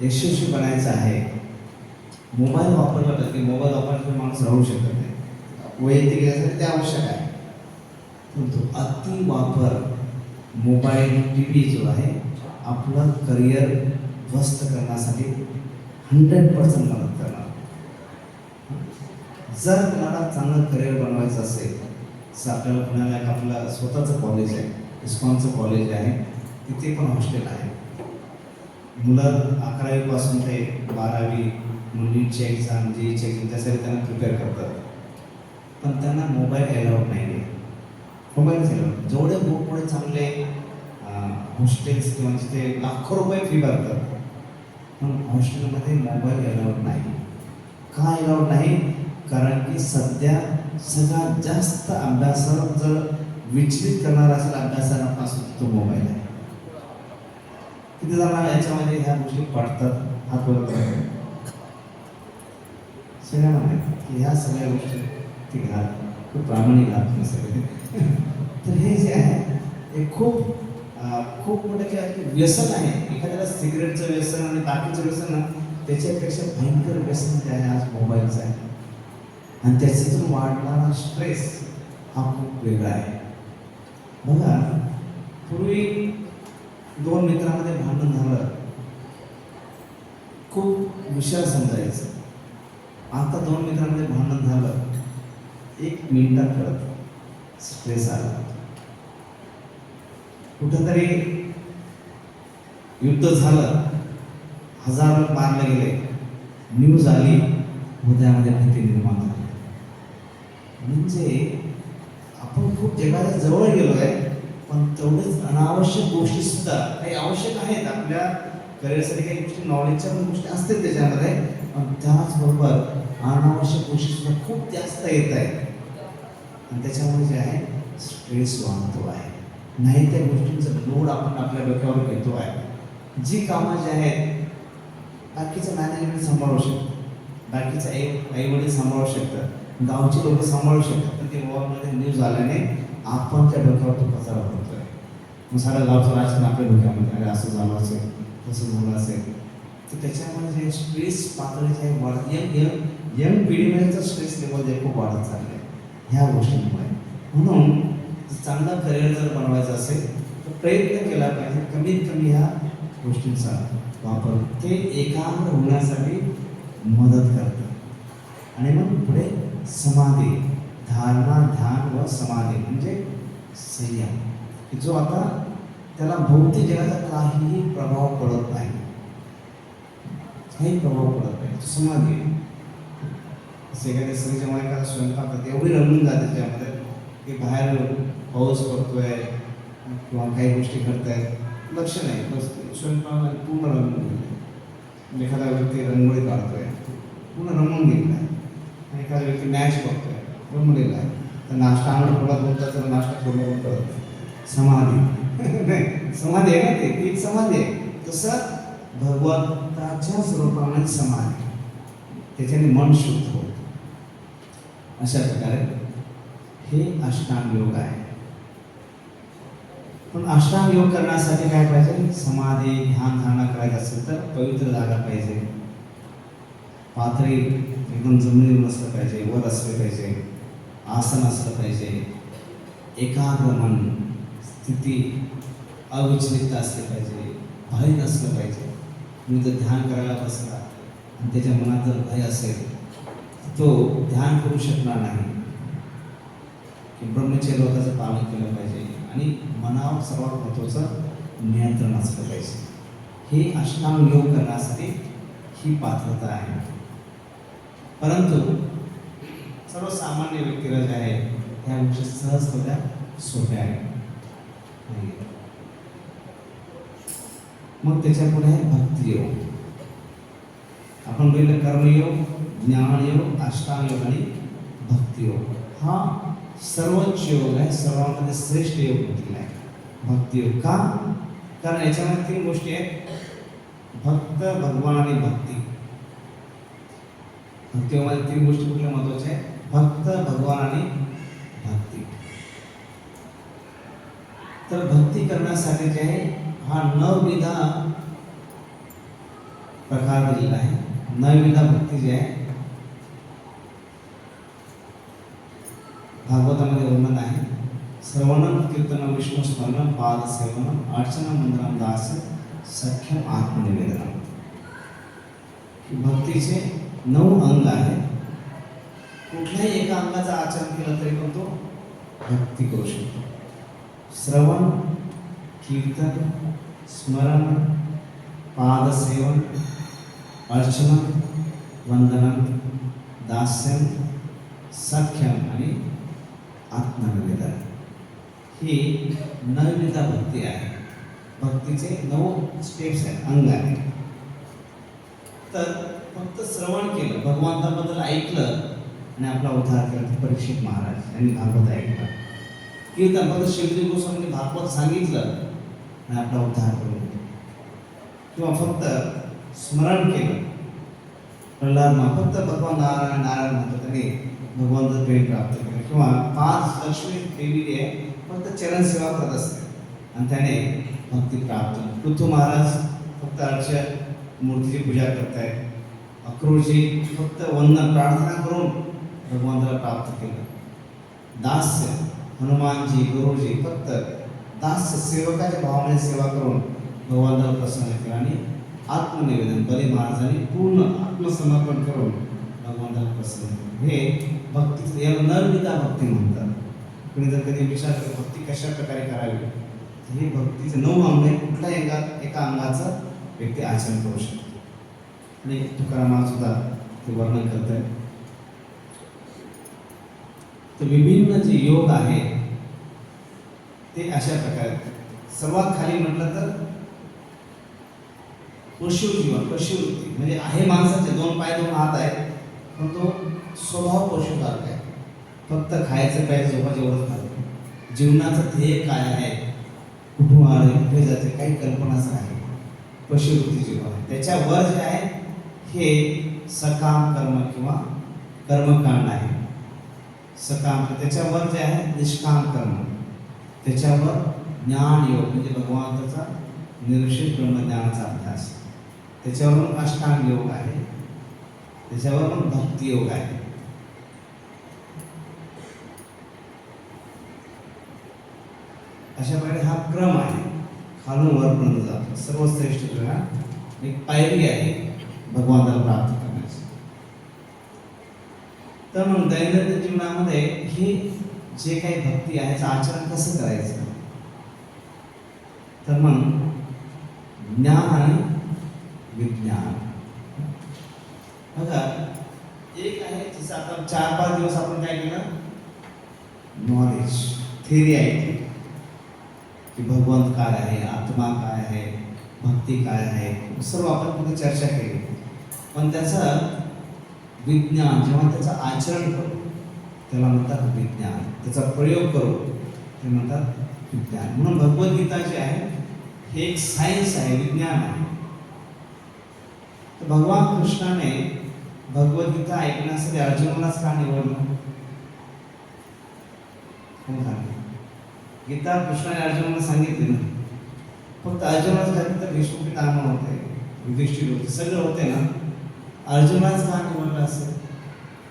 यशस्वी बनायचं आहे, मोबाईल वापरला पाहिजे. मोबाईल वापरल्याशिवाय माणूस राहू शकत नाही. वैयक्तिक यासाठी ते आवश्यक आहे. परंतु अति वापर मोबाईल, टी व्ही जो आहे, आपलं करिअर ध्वस्त करण्यासाठी 100% मदत करणार. जर तुम्हाला चांगलं करिअर बनवायचं असेल तर आपल्याला पुण्याला एक आपलं स्वतःचं कॉलेज आहे, इस्कॉनचं कॉलेज आहे, तिथे पण हॉस्टेल आहे. मुलं 11वीपासून ते 12वी नीटची एक्झाम, जेईची एक्झाम त्यासाठी त्यांना प्रिपेअर करतात. पण त्यांना मोबाईल अलाउड नाही आहे. मोबाईलच अलाउड. जेवढे मोठमोठे चांगले हॉस्टेल्स किंवा तिथे लाखो रुपये फी भरतात, पण हॉस्टेलमध्ये मोबाईल अलाउड नाही. का अलाउड नाही? कारण की सध्या सगळ्यात जास्त अभ्यासावर जर विचलित करणारा असेल अभ्यासापासून तो मोबाईल आहे. किती जणांना याच्यामध्ये ह्या गोष्टी पडतात, हात वर करतात. सगळ्यांना माहिती की ह्या सगळ्या गोष्टी ती घात, खूप प्रामाणिक घात सगळे. तर हे जे आहे हे खूप खूप मोठं काय व्यसन आहे. एखाद्याला सिगरेटचं व्यसन आणि बाकीचं व्यसन ना, त्याच्यापेक्षा भयंकर व्यसन जे आहे आज मोबाईलचं आहे. आणि त्याच्यातून वाढणारा स्ट्रेस हा खूप वेगळा आहे. बघा, पूर्वी 2 मित्रांमध्ये भांडण झालं, खूप विषय समजायचं. आता 2 मित्रांमध्ये भांडण झालं, 1 मिनिटात कळत स्ट्रेस आला. कुठंतरी युद्ध झालं, 1000 मारले गेले, न्यूज आली, हृदयामध्ये भीती निर्माण झाली. म्हणजे आपण खूप जगाच्या जवळ गेलो आहे, पण तेवढेच अनावश्यक गोष्टी सुद्धा काही आवश्यक आहेत. आपल्या करिअरसाठी काही गोष्टी, नॉलेजच्या पण गोष्टी असतील त्याच्यामध्ये, पण त्याचबरोबर अनावश्यक गोष्टी सुद्धा खूप जास्त येत आहेत. आणि त्याच्यामुळे जे आहे स्ट्रेस वाढतो आहे. नाही त्या गोष्टींचा लोड आपण आपल्या डोक्यावर घेतो आहे. जी कामं जी आहेत बाकीचं मॅनेजमेंट सांभाळू शकतं, बाकीचं आई वडील सांभाळू शकतात, गावची लोक सांभाळू शकतात, पण ते मोबाईलमध्ये न्यूज आल्याने आपण त्या डोक्यावर तो कचरा होतोय. मग सारा गावचं राजकारण आपल्या डोक्यामध्ये, अरे असं झालं असेल, तसं झालं असेल. तर त्याच्यामुळे जे स्ट्रेस पातळी जे वाढत, यंग पिढीमध्ये तर स्ट्रेस लेवल जे खूप वाढत चाललं आहे ह्या गोष्टींमुळे. म्हणून चांगलं करिअर जर बनवायचं असेल तर प्रयत्न केला पाहिजे, कमीत कमी ह्या गोष्टींचा वापर. ते एकाग्र होण्यासाठी मदत करतं. आणि मग पुढे समाधी, धारणा, ध्यान व समाधी म्हणजे संयम, की जो आता त्याला भौतिक जगाचा काहीही प्रभाव पडत नाही, काही प्रभाव पडत नाही, समाधी. एखाद्या स्त्रीच्या एखादा स्वयंपाक एवढी रमून जाते त्यामध्ये की बाहेर पाऊस पडतोय किंवा काही गोष्टी करतायत, लक्ष नाही, बस स्वयंपाक पूर्ण रमून गेले. एखादा व्यक्ती रंगोळी काढतोय, पूर्ण रमून गेलेला आहे. आणि एखादा व्यक्ती मॅच बघतोय, रमलेला आहे. तर नाश्ता आणून थोडा 2 तास नाश्ता पूर्ण करत समाधी नाही. समाधी आहे ना, ती एक समाधी आहे. तसं भगवंताच्या स्वरूपामध्ये समाधी, त्याच्याने मन शुद्ध होतं. अशा प्रकारे हे अष्टांग योग आहे. पण अष्टांग योग करण्यासाठी काय पाहिजे? समाधी, ध्यान धारणा करायचं असेल तर पवित्र जागा पाहिजे, पातळी एकदम जमिनीवर नसलं पाहिजे, वर असलं पाहिजे, आसन असलं पाहिजे, एकाग्र मन, स्थिती अविचलित असली पाहिजे, भय नसलं पाहिजे. तुम्ही जर ध्यान करायला बसला आणि त्याच्या मनात जर भय असेल तो ध्यान करू शकणार नाही. की ब्रह्मचर्य व्रताचं पालन केलं पाहिजे आणि मनावर सर्वात महत्त्वाचं नियंत्रण असलं पाहिजे. हे अष्टांग योग करण्यासाठी ही पात्रता आहे. परंतु सर्वसामान्य व्यक्तीला जे आहे ह्या गोष्टी सहजपणे सोप्या आहेत. मग त्याच्या पुढे आहे भक्तियोग. आपण पहिलं कर्मयोग, ज्ञानयोग, अष्टांग योग आणि भक्तियोग. हा सर्वोच्च योग आहे, सर्वांमध्ये श्रेष्ठ योग म्हटलेला आहे भक्तियोग. का? कारण याच्यामध्ये 3 गोष्टी आहेत: भक्त, भगवान आणि भक्ती. भक्तियोगामध्ये 3 गोष्टी कुठल्या महत्त्वाच्या आहेत? भक्त, भगवान आणि भक्ती. तर भक्ती करण्यासाठी जे आहे हा 9विधा प्रकार दिलेला आहे. 9विधा भक्ती जी आहे भागवतामध्ये वर्णन आहे. श्रवणम, कीर्तनम, विष्णू स्मरणम, पाद सेवनम, अर्चनम, वंदनम, दास, सख्यम, आत्मनिवेदनम. भक्तीचे 9 अंग आहेत. कुठल्याही एका अंगाचं आचरण केलं तरी पण तो भक्ती करू शकतो. श्रवण, कीर्तन, स्मरण, पादसेवन, अर्चना, वंदनम, दास्यम, सख्यम आणि आत्मनिवेदन. ही 9विधा भक्ती आहे. भक्तीचे 9 स्टेप्स आहेत, अंग आहेत. तर फक्त श्रवण केलं, भगवंताबद्दल ऐकलं आणि आपला उद्धार केला. परीक्षित महाराज यांनी भागवत ऐकलं. कीर्तन, फक्त शिवजी गोस्वामींनी भागवत सांगितलं आणि आपला उद्धार करून. किंवा फक्त स्मरण केलं, प्रल्हाद फक्त भगवान नारायण नारायण म्हणतो त्यांनी भगवंताचं प्रेम प्राप्त केलं. किंवा 5 लक्ष्मी देवी आहे, फक्त चरण सेवा करत असते आणि त्याने भक्ती प्राप्त. पृथ्वी महाराज फक्त अर्च मूर्तीची पूजा करतायत. अक्रूरजी फक्त वंदन प्रार्थना करून भगवंताला प्राप्त केलं. दास्य हनुमानजी, गुरुजी फक्त दास्य सेवकाच्या भावनेने सेवा करून भगवंताला प्रसन्न केलं. आणि आत्मनिवेदन, बली महाराजांनी पूर्ण आत्मसमर्पण करून भगवंताला प्रसन्न केलं. हे भक्ती, याला 9विधा भक्ती म्हणतात. कोणी जर कधी विचार केला भक्ती कशा प्रकारे करावी, हे भक्तीचे 9 अंग आहे. कुठल्या एका अंगाचं व्यक्ती आचरण करू शकतो. आणि तुकाराम सुद्धा ते वर्णन करत आहे. तर विभिन्न जे योग आहे ते अशा प्रकारे. सर्वात खाली म्हटलं तर पशुजीवन, पशुवृत्ती म्हणजे आहे माणसाचे 2 पाय 2 हात आहेत, पण तो स्वभाव पशुसारखा आहे. फक्त खायचं प्यायचं झोपायचं एवढंच खातं. जीवनाचं ध्येय काय आहे, कुठून आले, कुठे जाते, काही कल्पनाच नाही. पशुवृत्ती जीवन आहे. त्याच्यावर जे आहे हे सकाम कर्म किंवा कर्मकांड आहे. सकाम, त्याच्यावर जे आहे निष्काम कर्म, त्याच्यावर ज्ञान योग म्हणजे भगवंताचा निर्विशेष ब्रह्मज्ञानाचा अभ्यास, त्याच्यावरून अष्टांग योग आहे, त्याच्यावरून भक्ती योग आहे. अशा प्रकारे हा क्रम आहे. खालून वरपर्यंत जातो. सर्वश्रेष्ठ क्रम एक पायरी आहे भगवंताला प्राप्त करण्याची. तर मग दैनंदिन जीवनामध्ये हे जे काही भक्ती आहे त्याचं आचरण कसं करायचं, तर मग ज्ञान आणि विज्ञान. बघा, एक आहे जसं आता 4-5 दिवस आपण काय केलं, नॉलेज, थेरी ऐकली की भगवंत काय आहे, आत्मा काय आहे, भक्ती काय आहे, सर्व आपण तिथे चर्चा केली. पण त्याचं विज्ञान, जेव्हा त्याचं आचरण करू त्याला म्हणतात विज्ञान, त्याचा प्रयोग करू ते म्हणतात विज्ञान. म्हणून भगवद्गीता जी आहे हे एक सायन्स आहे, विज्ञान आहे. तर भगवान कृष्णाने भगवद्गीता ऐकण्यासाठी अर्जुनालाच का निवडलं? कोण सांगितलं? गीता कृष्णाने अर्जुनाला सांगितली ना. फक्त अर्जुनाच काय तर भीष्म पितामह होते, युधिष्ठिर होते, सगळे होते ना. अर्जुनाच का निवडलं असेल?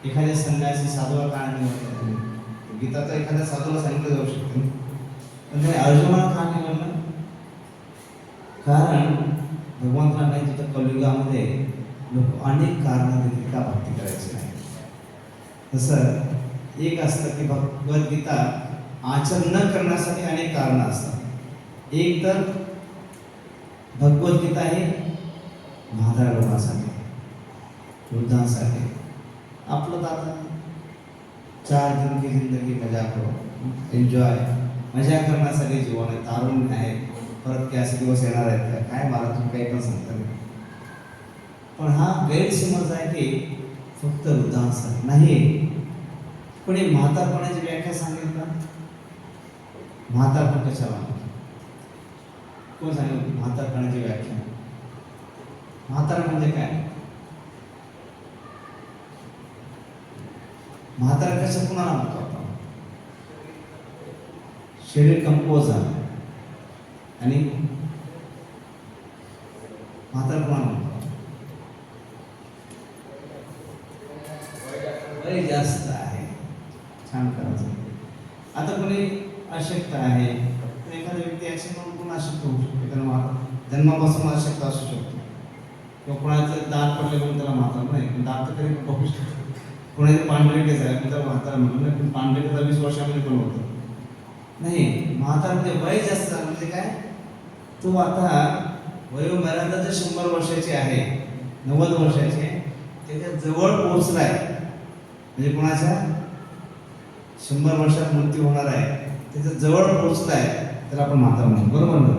एखाद्या संन्यासी साधूला का निवडलं? गीता तर एखाद्या साधूला सांगितलं जाऊ शकते, पण त्याने अर्जुनाला का निवडलं? कारण भगवंताला नाही तिथं कलियुगामध्ये लोक अनेक कारणाने देखील का भक्ती करायची नाही. तसं एक असतं की भगवद्गीता आचरण न करण्यासाठी अनेक कारणं असतात. एक तर भगवद्गीता ही म्हाताऱ्या लोकांसाठी, वृद्धांसाठी. आपलं तर आता 4 दिन की जिंदगी मजा करो, एन्जॉय, मजा करण्यासाठी जीवन आहे, तारुण्य आहे. परत काय असे दिवस येणार आहेत का? काय मला तुम्ही काही पण सांगता नाही. पण हा गैरसमज आहे की फक्त वृद्धांसाठी नाही. कोणी म्हातारपणाची व्याख्या सांगेल का? म्हातारपण कशाला? कोण सांगेल म्हातारपणाची व्याख्या? म्हातार म्हणजे काय? म्हातार कसं कुणाला म्हणतो आपण? शरीर कमकुवत झालं आणि म्हातार कुणाला म्हणतो? वय जास्त आहे. छान करायचं. आता कोणी अशक्त आहे, एखादा व्यक्ती अशक्त म्हणून कोण अशक्त होऊ शकतो? कारण जन्मापासून अशक्त असू शकतो. किंवा कोणाचं दात पडले म्हणून त्याला म्हातार नाही, पण दात तरी बघू शकतो. कोणाचे पांढरे केस आहे पण त्याला म्हातारा म्हणून नाही, पण पांढरे केस 20 वर्षामध्ये पण होतं नाही. म्हातार म्हणजे वय जास्त म्हणजे काय? तो आता वयोमर्यादा जर 100 वर्षाची आहे, 90 वर्षाची आहे, त्याच्या जवळ पोहोचलाय. म्हणजे कोणाच्या 100 वर्षात मृत्यू होणार आहे, त्याच्या जवळ पोहोचलाय, तर आपण म्हातार म्हणतो. बरोबर ना?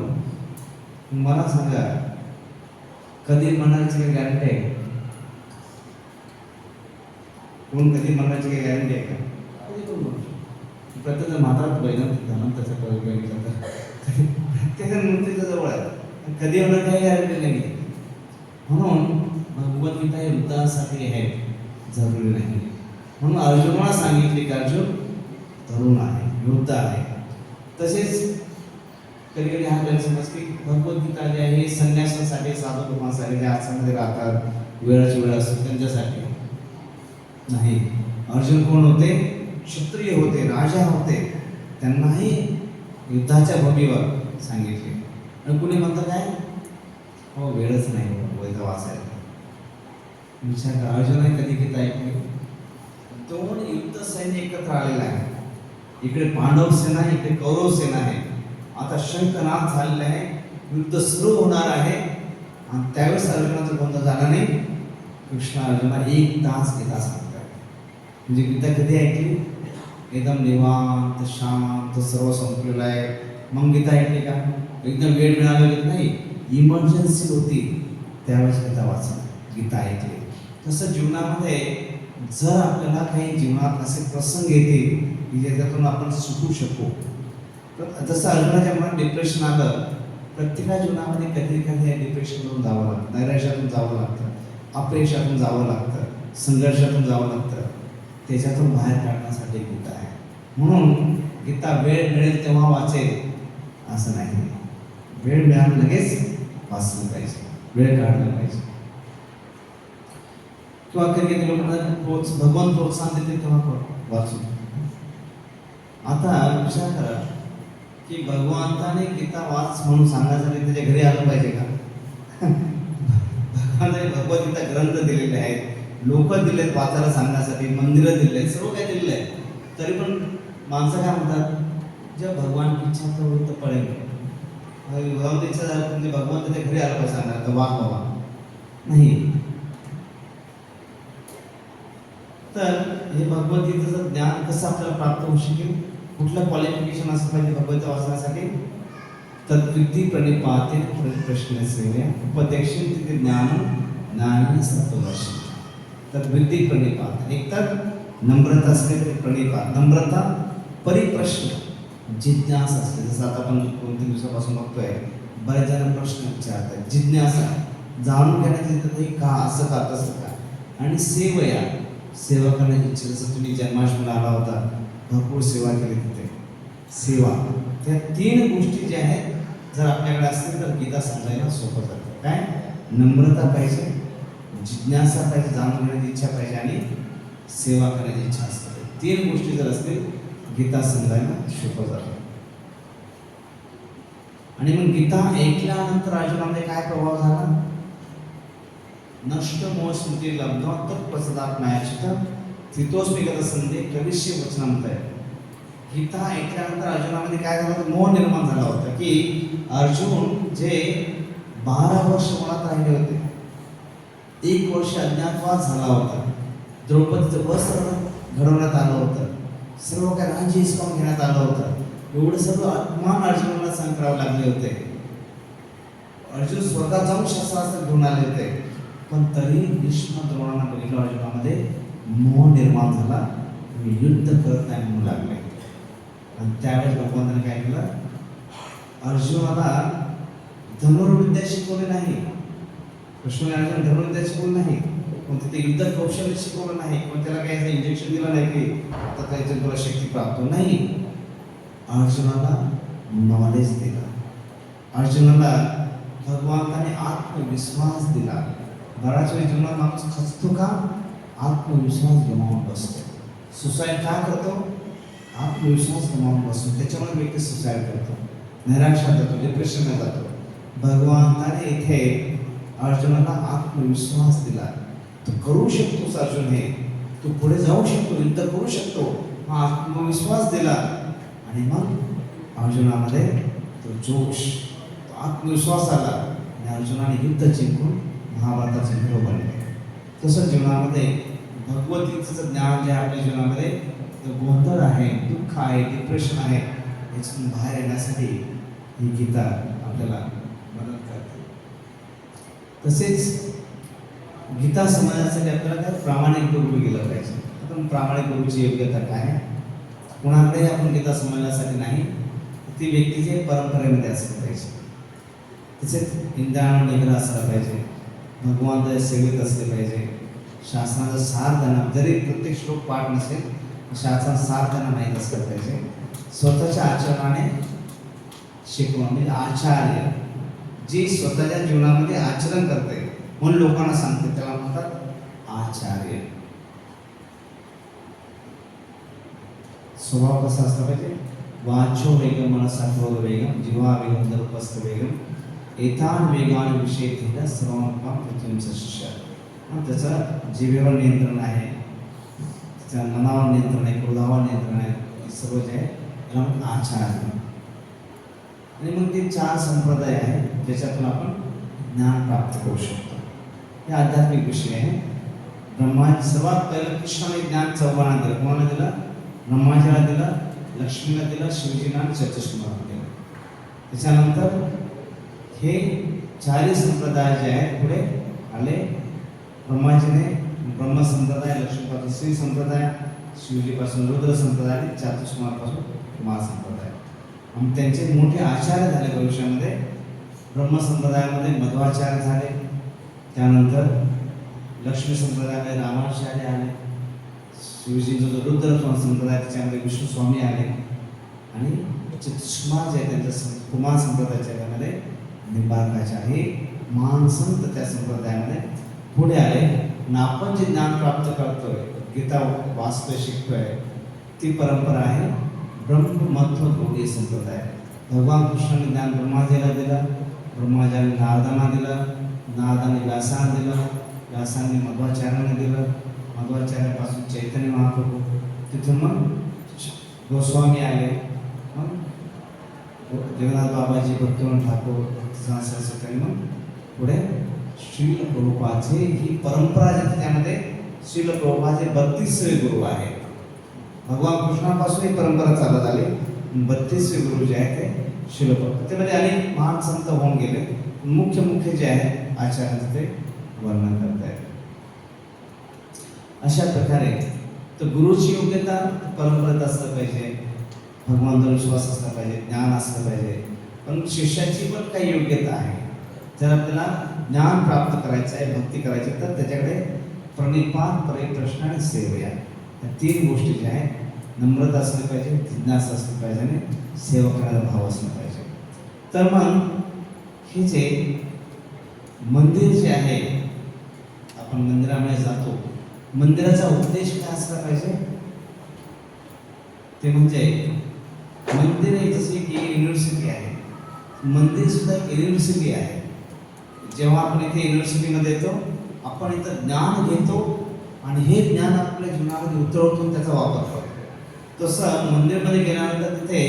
मला सांगा, कधी मरण्याची काही गॅरंटी आहे? कोण कधी मरण्याची काही गॅरंटी आहे का? कधी कोण म्हणू? प्रत्येक म्हाताराच पाहिजे ना, त्याचा बघितलं तर प्रत्येक मृत्यूच्या जवळ आहे. कधी होणार काही गॅरंटी नाही. म्हणून भगवद्गीता हे वृद्धांसाठी आहे, जरुरी नाही. म्हणून अर्जुनाला सांगितले की अर्जुन तरुण आहे, वृद्ध आहे. तसेच कधी कधी हा गैरसमज की भगवद्गीता जे आहे हे संन्यासांसाठी, साधू लोकांसाठी, जे आश्रमामध्ये राहतात, वेळाची वेळ असतो त्यांच्यासाठी नाही. अर्जुन कोण होते? क्षत्रिय होते, राजा होते. त्यांनाही युद्धाच्या भूमीवर सांगितले. आणि कुणी म्हणतं काय? हो, वेळच नाही भगवद्गीता वाचायला. विचार करा, अर्जुनाने कधी गीता ऐकली? 2 युद्ध सैन्य एकत्र आलेला आहे. इकडे पांडव सेना, इकडे कौरव सेना आहे. आता शंखनाद झालेला आहे, युद्ध सुरू होणार आहे. आणि त्यावेळेस अर्जुनाचं कोणतं झालं नाही. कृष्ण अर्जुना 1 तास गीता सांगतात. म्हणजे गीता कधी ऐकली? एकदम निवांत, शांत, सर्व संपलेलं आहे. मग गीता ऐकली का? एकदम वेळ मिळाला नाही, इमर्जन्सी होती त्यावेळेस गीता वाचली, गीता ऐकली. तसं जीवनामध्ये जर आपल्याला काही जीवनात असे प्रसंग येतील की ज्याच्यातून आपण सुटू शकू, तर जसं अर्जुनाच्या मनात डिप्रेशन आलं, प्रत्येका जीवनामध्ये कधी कधी डिप्रेशनमधून जावं लागतं, नैराश्यातून जावं लागतं, अपयशातून जावं लागतं, संघर्षातून जावं लागतं. त्याच्यातून बाहेर काढण्यासाठी गीता आहे. म्हणून गीता वेळ मिळेल तेव्हा वाचेल असं नाही. वेळ मिळाला लगेच वाचलं पाहिजे, वेळ काढला पाहिजे. किंवा कधी कधी लोकांना भगवान प्रोत्साहन देते तेव्हा वाचू. आता विचार करा की भगवंताने गीता वाच म्हणून सांगायसाठी त्याच्या घरी आलं पाहिजे का? भगवंताने भगवद्गीता ग्रंथ दिलेले आहेत, लोक दिलेत वाचायला सांगण्यासाठी, मंदिरं दिले आहेत, सर्व काय दिलेलं आहे. तरी पण माणसं काय म्हणतात? जेव्हा भगवान की इच्छा तर तर पडेल. भगवंत इच्छा झाली म्हणजे भगवान त्याच्या घरी आलं पाहिजे सांगणार तर वाच बाबा नाही. तर हे भगवद्गीतेचं ज्ञान कसं आपल्याला प्राप्त होऊ शकेल? कुठलं क्वालिफिकेशन असलं पाहिजे भगवद्गीता वाचण्यासाठी? तद्विद्धी प्रणिपाते प्रश्नस्य उपदेक्षित तिथे ज्ञान सत्वदर्शन. तद्विद्धी प्रणिपात, एक तर नम्रता असते ते प्रणिपात, नम्रता, परिप्रश्न, जिज्ञासा असते. जसं आता आपण 2-3 दिवसापासून बघतोय बरेच जण प्रश्न विचारतात, जिज्ञासा जाणून घेण्याची इच्छा, ही का असं का तसं का. आणि सेवया, सेवा करण्याची इच्छा. जसं तुम्ही जन्माष्टमीला आला होता, भरपूर सेवा केली तिथे. सेवा, त्या 3 गोष्टी ज्या आहेत जर आपल्याकडे असतील तर गीता समजायला सोपं जातं. काय? नम्रता पाहिजे, जिज्ञासा पाहिजे, जाणून घेण्याची इच्छा पाहिजे आणि सेवा करण्याची इच्छा असते. 3 गोष्टी जर असतील गीता समजायला सोपं जातं. आणि मग गीता ऐकल्यानंतर अर्जुनामध्ये काय प्रभाव झाला? नष्ट मोह स्मृती लब्ध्वा तत्प्रसादात्मयाचित स्थितोस्मी गत संधे कविष्य वचनांत. गीता ऐकल्यानंतर अर्जुनामध्ये काय झालं होतं? मोह निर्माण झाला होता की अर्जुन जे 12 वर्ष वनात राहिले होते, 1 वर्ष अज्ञातवास झाला होता, द्रौपदीचं वस्त्र घडवण्यात आलं होतं, सर्व काय राज्य हिसकावून घेण्यात आलं होतं, एवढं सर्व अपमान अर्जुनाला सहन करावे लागले होते. अर्जुन स्वर्गात जाऊन शस्त्रास्त्र घेऊन आले होते, पण तरी भीष्म द्रोणांना बघितलं अर्जुनामध्ये मोह निर्माण झाला, मी युद्ध करत नाही म्हणू लागले. आणि त्यावेळेस भगवंताने काय केलं? अर्जुनाला धनुर्विद्या शिकवली नाही. कृष्णाने अर्जुन धनुर्विद्या शिकवली नाही, पण तिथे युद्ध कौशल्य शिकवलं नाही, पण त्याला काही इंजेक्शन दिलं नाही की आता त्याच्यात तुला शक्ती प्राप्त नाही. अर्जुनाला नॉलेज दिला, अर्जुनाला भगवंताने आत्मविश्वास दिला. बराच वेळ जीवनात माणूस खचतो का? आत्मविश्वास गमावून बसतो. सुसाईड का करतो? आत्मविश्वास गमावून बसतो. त्याच्यामुळे व्यक्ती सुसाईड करतो, निराशा जातो, डिप्रेशनला जातो. भगवंताने इथे अर्जुनाला आत्मविश्वास दिला. तू करू शकतोस अर्जुन, हे तू पुढे जाऊ शकतो, युद्ध करू शकतो, हा आत्मविश्वास दिला. आणि मग अर्जुनामध्ये तो जोश, तो आत्मविश्वास आला आणि अर्जुनाने युद्ध जिंकून महाभारताचे हिरो बनले. तसं जीवनामध्ये भगवद्गीतेचं ज्ञान जे आपल्या जीवनामध्ये गोंधळ आहे, दुःख आहे, डिप्रेशन आहे, याच्यातून बाहेर येण्यासाठी ही गीता आपल्याला मदत करते. तसेच गीता समजण्यासाठी आपल्याला काय प्रामाणिक गुरु गेलं पाहिजे. आपण प्रामाणिक गुरुची योग्यता काय? कोणाकडे आपण गीता समजण्यासाठी नाही, ती व्यक्तीचे परंपरेमध्ये असलं पाहिजे. तसेच इंद्रायण निग्रह असला पाहिजे, भगवंताच्या सेवेत असले पाहिजे, शास्त्राचा सार त्यांना, जरी प्रत्येक श्लोक पाठ नसेल, शास्त्राचा सार त्यांना माहीत असलं पाहिजे. स्वतःच्या आचरणाने शिकवणं, म्हणजे आचार्य जी स्वतःच्या जीवनामध्ये आचरण करते म्हणून लोकांना सांगते, त्याला म्हणतात आचार्य. स्वभाव कसा असला पाहिजे? वाचो वेगम मनसात्वग वेगम जीवा वेगम दर्पस्थ वेगम एतान वेगान विषय दिला सर्वांका पृथ्वीचं शिष्य. त्याचं जिभेवर नियंत्रण आहे, त्याच्या मनावर नियंत्रण आहे, क्रोधावर नियंत्रण आहे, हे सर्व जे आहे त्याला म्हणतात आचार्य. आणि मग ते 4 संप्रदाय आहेत ज्याच्यातून आपण ज्ञान प्राप्त करू शकतो. हे आध्यात्मिक विषय आहे. सर्वात पहिलं कृष्णाने ज्ञान चौघांना दिलं. कोणाला दिलं? ब्रह्माजीला दिलं, लक्ष्मीला दिलं, शिवजीला आणि चतुष्टोमाला दिलं. त्याच्यानंतर हे 4 संप्रदाय जे आहेत पुढे आले. ब्रह्माजीने ब्रह्म संप्रदाय, लक्ष्मीपासून श्री संप्रदाय, शिवजीपासून रुद्र संप्रदाय आणि चतुष्टोमापासून कुमार संप्रदाय. आणि त्यांचे मोठे आचार्य झाले भविष्यामध्ये. ब्रह्म संप्रदायामध्ये मध्वाचार्य झाले, त्यानंतर लक्ष्मी संप्रदायामध्ये रामाचार्य आले, शिवजींचा जो रुद्र संप्रदाय त्याच्यामध्ये विष्णुस्वामी आले, आणि चतुष्कुमार जे आहे त्यांच्या कुमार संप्रदायाच्या त्यामध्ये निंबार्काचार्य महान संत त्या संप्रदायामध्ये पुढे आले. आणि आपण जे ज्ञान प्राप्त करतोय, गीता वाचतोय, शिकतोय, ती परंपरा आहे ब्रह्ममध्व गौडी संप्रदाय. भगवान कृष्णाने ज्ञान ब्रह्माजीला दिलं, ब्रह्माजीने नारदांना दिलं, नारदाने व्यासांना दिलं, व्यासांनी मध्वाचार्यांना दिलं, मध्वाचार्यापासून चैतन्य महाप्रभू, तिथून मग गोस्वामी आले, मग जगन्नाथ बाबाजी, भक्तिवंत ठाकूर, भक्तिसिद्धांत सरस्वती, मग पुढे श्रील प्रभुपादचे ही परंपरा जी, त्यामध्ये श्रील प्रभुपादचे 32वे गुरु आहेत. भगवान कृष्णापासून ही परंपरा चालत आली. 32वे गुरु जे आहेत ते श्रील प्रभुपाद. त्यामध्ये अनेक महान संत होऊन गेले. मुख्य जे आहेत आचार्यांचं ते वर्णन करत आहेत. अशा प्रकारे तर गुरुची योग्यता परंपरेत असलं पाहिजे, भगवंतावर विश्वास असला पाहिजे, ज्ञान असलं पाहिजे, पण शिष्याची पण काही योग्यता आहे. जर आपल्याला ज्ञान प्राप्त करायचं आहे, भक्ती करायची तर त्याच्याकडे प्रणिपात, परिप्रश्न आणि सेवया या 3 गोष्टी ज्या आहेत, नम्रता असली पाहिजे, जिज्ञासा असली पाहिजे आणि सेवा करण्याचा भाव असला पाहिजे. तर मग हे जे मंदिर जे आहे, आपण मंदिरामध्ये जातो, मंदिराचा उद्देश काय असला पाहिजे? ते म्हणजे मंदिर हे जसे की युनिव्हर्सिटी आहे, मंदिर सुद्धा एक युनिव्हर्सिटी आहे. जेव्हा आपण इथे युनिव्हर्सिटीमध्ये येतो, आपण इथं ज्ञान घेतो आणि हे ज्ञान आपल्या जीवनामध्ये उतरवतो, त्याचा वापर करतो. तसं मंदिरमध्ये गेल्यानंतर तिथे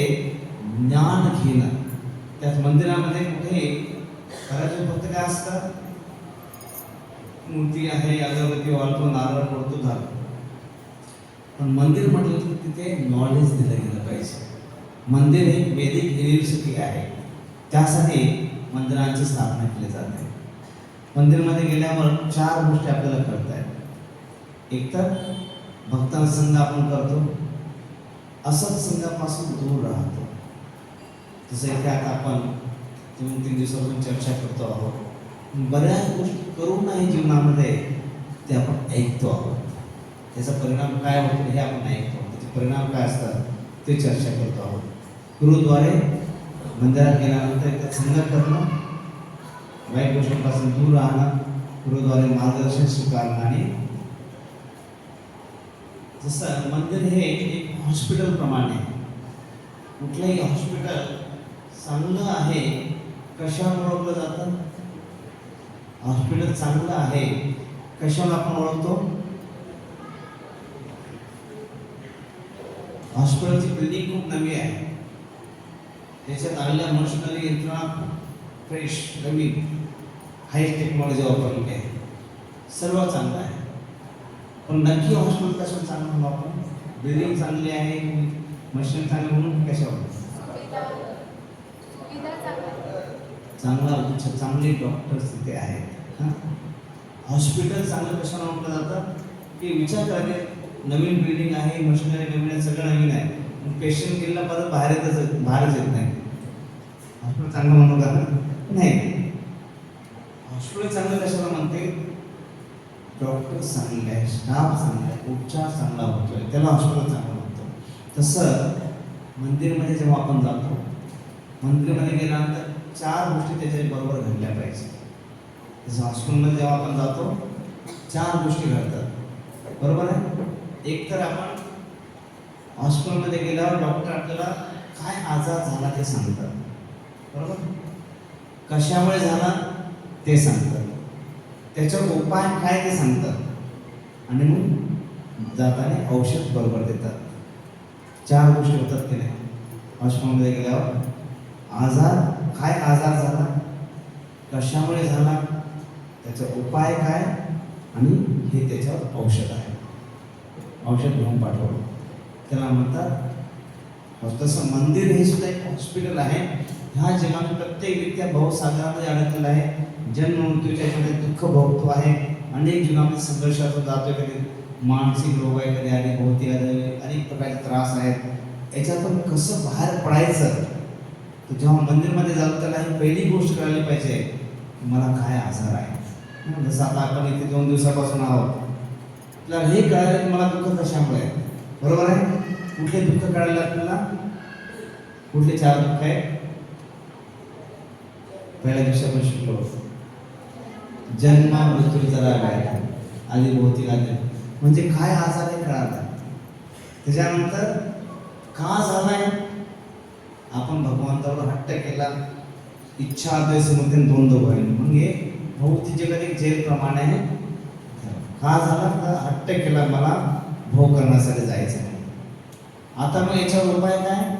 ज्ञान घेणं, त्याच मंदिरामध्ये कुठे करायचं फक्त काय असतं, मूर्ती आहे, अगरबत्ती वाळतो, नारळ पडतो, झालं. पण मंदिर म्हटलं की तिथे नॉलेज दिलं गेलं पाहिजे. मंदिर हे वेदिक युनिव्हर्सिटी आहे, त्यासाठी मंदिरांची स्थापना केली जाते. मंदिरमध्ये गेल्यावर 4 गोष्टी आपल्याला कळत आहेत. एक तर भक्तांसंग आपण करतो, असत्संगापासून दूर राहतो. जसं इथे आता आपण 2-3 दिवसापासून चर्चा करतो आहोत, बऱ्याच गोष्टी करून नाही जीवनामध्ये ते आपण ऐकतो आहोत. त्याचा परिणाम काय होतो हे आपण ऐकतो, त्याचे परिणाम काय असतात ते चर्चा करतो आहोत. गुरुद्वारे मंदिरात गेल्यानंतर एकदा संगत करणं, वाईट गोष्टींपासून दूर राहणं, गुरुद्वारे मार्गदर्शन स्वीकारणं. आणि जसं मंदिर हे एक हॉस्पिटल प्रमाणे, कुठलंही हॉस्पिटल चांगलं आहे कशावर ओळखलं जातं? हॉस्पिटल चांगलं आहे कशावर आपण ओळखतो? हॉस्पिटलची बिल्डिंग खूप नवी आहे, त्याच्यात आलेल्या मशिनरी यंत्रणा फ्रेश, नवीन, हाय टेक्नॉलॉजी वापरलेली आहे, सर्व चांगलं आहे. पण नक्की हॉस्पिटल कशावर चांगलं म्हणून आपण? बिल्डिंग चांगली आहे, मशीन चांगली म्हणून कशावर? चांगला उच्च, चांगले डॉक्टर्स तिथे आहेत. हॉस्पिटल चांगलं कशाला म्हटलं जातं की विचार करायचे, नवीन बिल्डिंग आहे, मशिनरी नवीन आहे, सगळं नवीन आहे, पेशंट गेला परत बाहेरच येत नाही. हॉस्पिटल चांगलं म्हणू का? नाही. हॉस्पिटल चांगलं कशाला म्हणते? डॉक्टर चांगले आहे, स्टाफ चांगला आहे, उपचार चांगला होतोय, त्याला हॉस्पिटल चांगलं म्हणतो. तसं मंदिरमध्ये जेव्हा आपण जातो, मंदिरमध्ये गेल्यानंतर 4 गोष्टी त्याच्या बरोबर घडल्या पाहिजे. जसं हॉस्पिटलमध्ये जेव्हा आपण जातो 4 गोष्टी घडतात, बरोबर आहे. एक तर आपण हॉस्पिटलमध्ये गेल्यावर डॉक्टर आपल्याला काय आजार झाला ते सांगतात, बरोबर, कशामुळे झाला ते सांगतात, त्याच्यावर उपाय काय ते सांगतात, आणि मग जाताना औषध बरोबर देतात. 4 गोष्टी होतात की नाही हॉस्पिटलमध्ये गेल्यावर? काय आजार झाला, कशामुळे झाला, त्याचा उपाय काय, आणि हे त्याच्यावर औषध आहे, औषध घेऊन पाठवलं, त्याला म्हणतात. तसं मंदिर हे सुद्धा एक हॉस्पिटल आहे. ह्या जगात प्रत्येक व्यक्ती भवसागरामध्ये अडकलेला आहे, जन्म मृत्यूच्या याच्यामध्ये दुःख भोगतो आहे, अनेक जीवनामध्ये संघर्षातून जातोय, कधी मानसिक रोग आहे, कधी आधी भौतिक अनेक प्रकारचे त्रास आहेत. याच्यातून कसं बाहेर पडायचं, तर जेव्हा मंदिरमध्ये जातो त्याला ही पहिली गोष्ट कळली पाहिजे, मला काय आजार आहे. जसं आता आपण इथे 2 दिवसापासून आहोत, आपल्याला हे कळालं की मला दुःख कशामुळे आहे, बरोबर आहे. कुठले दुःख कळाले आपल्याला? कुठले 4 दुःख आहे? पहिल्या दिवशी आपण शिकलो, जन्म मृत्यूचा राग आहे, आधी भौतिक आधी, म्हणजे काय आजार आहे कळाला. त्याच्यानंतर का झालाय, आपण भगवंतावर हट्ट केला, इच्छा द्वेषमधून द्वंद्व होईल, मग हे भौतिक जगत एक जेल प्रमाणे आहे. का झाला, तर हट्ट केला मला भोग करण्यासाठी जायचं नाही. आता मग याच्यावर उपाय काय?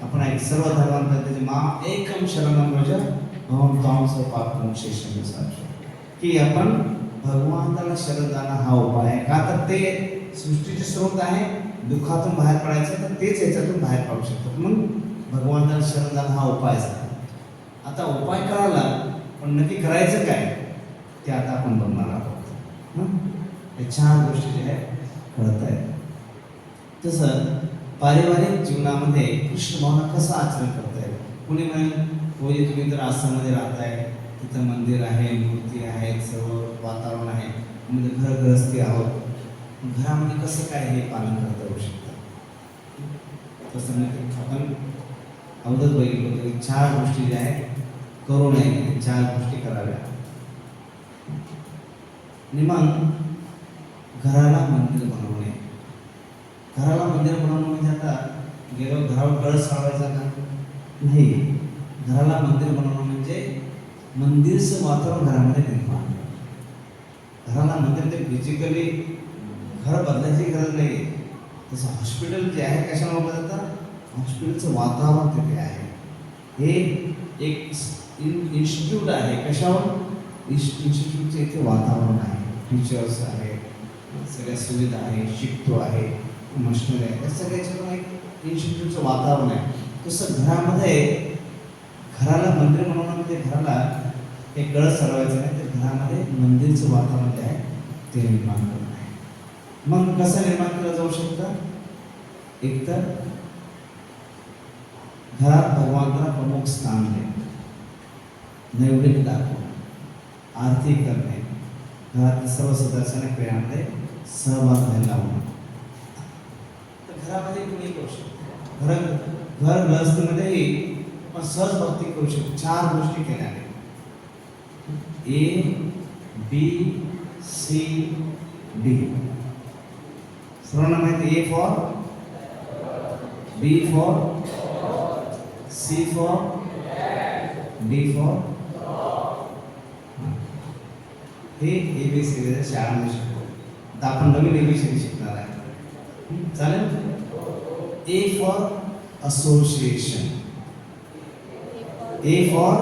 आपण एक सर्व धर्मांपैकी मा एकम शरणम व्रज अहम त्वां सर्वपापं शेषं साक्षी, की आपण भगवंताला शरण जाणं हा उपाय आहे. का तर ते सृष्टीचे स्रोत आहे, दुःखातून बाहेर पडायचं तर तेच याच्यातून बाहेर पडू शकतात. मग भगवंताला शरण जाणं हा उपाय झाला. आता उपाय करायला पण नक्की करायचं काय ते आता आपण बघणार आहोत. हे 4 गोष्टी ज्या आहेत कळत आहेत. तसं पारिवारिक जीवनामध्ये कृष्ण भावना कसं आचरण करता येईल. कुणी म्हणेल होय तुम्ही तर आसाममध्ये राहताय, तिथं मंदिर आहे, मूर्ती आहेत, सर्व वातावरण आहे, म्हणजे घरगृहस्थी आहोत, घरामध्ये कसं काय हे पालन करता येऊ शकतं. तसं म्हणजे आपण अवधच बघितलं होतं की 4 गोष्टी ज्या आहेत करू नये, 4 गोष्टी कराव्या. मग घराला मंदिर बनवणे. घराला मंदिर बनवणं म्हणजे आता गेलो घरावर कळस लावायचा का नाही. घराला मंदिर बनवणं म्हणजे मंदिरचं वातावरण घरामध्ये निर्माण. घराला मंदिर ते फिजिकली घर बदलायची गरज नाही. तसं हॉस्पिटल जे आहे कशामुळे बदलतं, हॉस्पिटलचं वातावरण तिथे आहे. हे एक इन्स्टिट्यूट आहे. कशावर, इन्स्टिट्यूटचं इथे वातावरण आहे, टीचर्स आहे, सगळ्या सुविधा आहे, शिकतो आहे, मशिनरी आहे, या सगळ्याच्या एक इन्स्टिट्यूटचं वातावरण आहे. तसं घरामध्ये घराला मंदिर बनवणं म्हणजे घराला एक कळस चालवायचं नाही, तर घरामध्ये मंदिरचं वातावरण जे आहे ते निर्माण करणं आहे. मग कसं निर्माण केलं जाऊ शकतं. एकतर घरात भगवंताला प्रमुख स्थान देणे, नैवेद्य दाखवणे, आरती करणे, घरातील सर्व सदस्यांना क्रियांमध्ये सहभाग घ्यायला लावणं. तर घरामध्ये कुणी करू शकतो. घर गृहस्थीमध्येही आपण सहज भक्ती करू शकतो 4 गोष्टी केल्याने. A, B, C, D. सर्वांना माहिती. A for, B for, C for, D for. हे ABCD शाळामध्ये शिकतो. आता आपण नवीन ABCD शिकणार आहे. चालेल. A for association. A for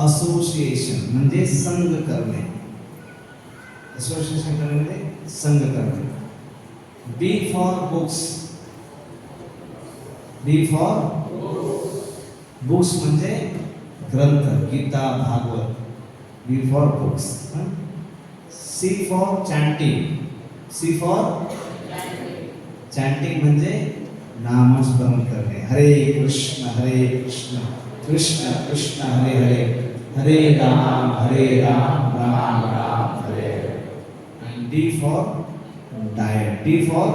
association म्हणजे संघ करणे. असोसिएशन करणे म्हणजे संघ करणे. B for books. B for books म्हणजे ग्रंथ, Gita, Bhagavat. B for books. C for chanting. C for chanting म्हणजे नामस्मरण करणे. हरे कृष्ण कृष्ण कृष्ण हरे हरे, हरे राम राम राम हरे हरे. आणि D for diet. D for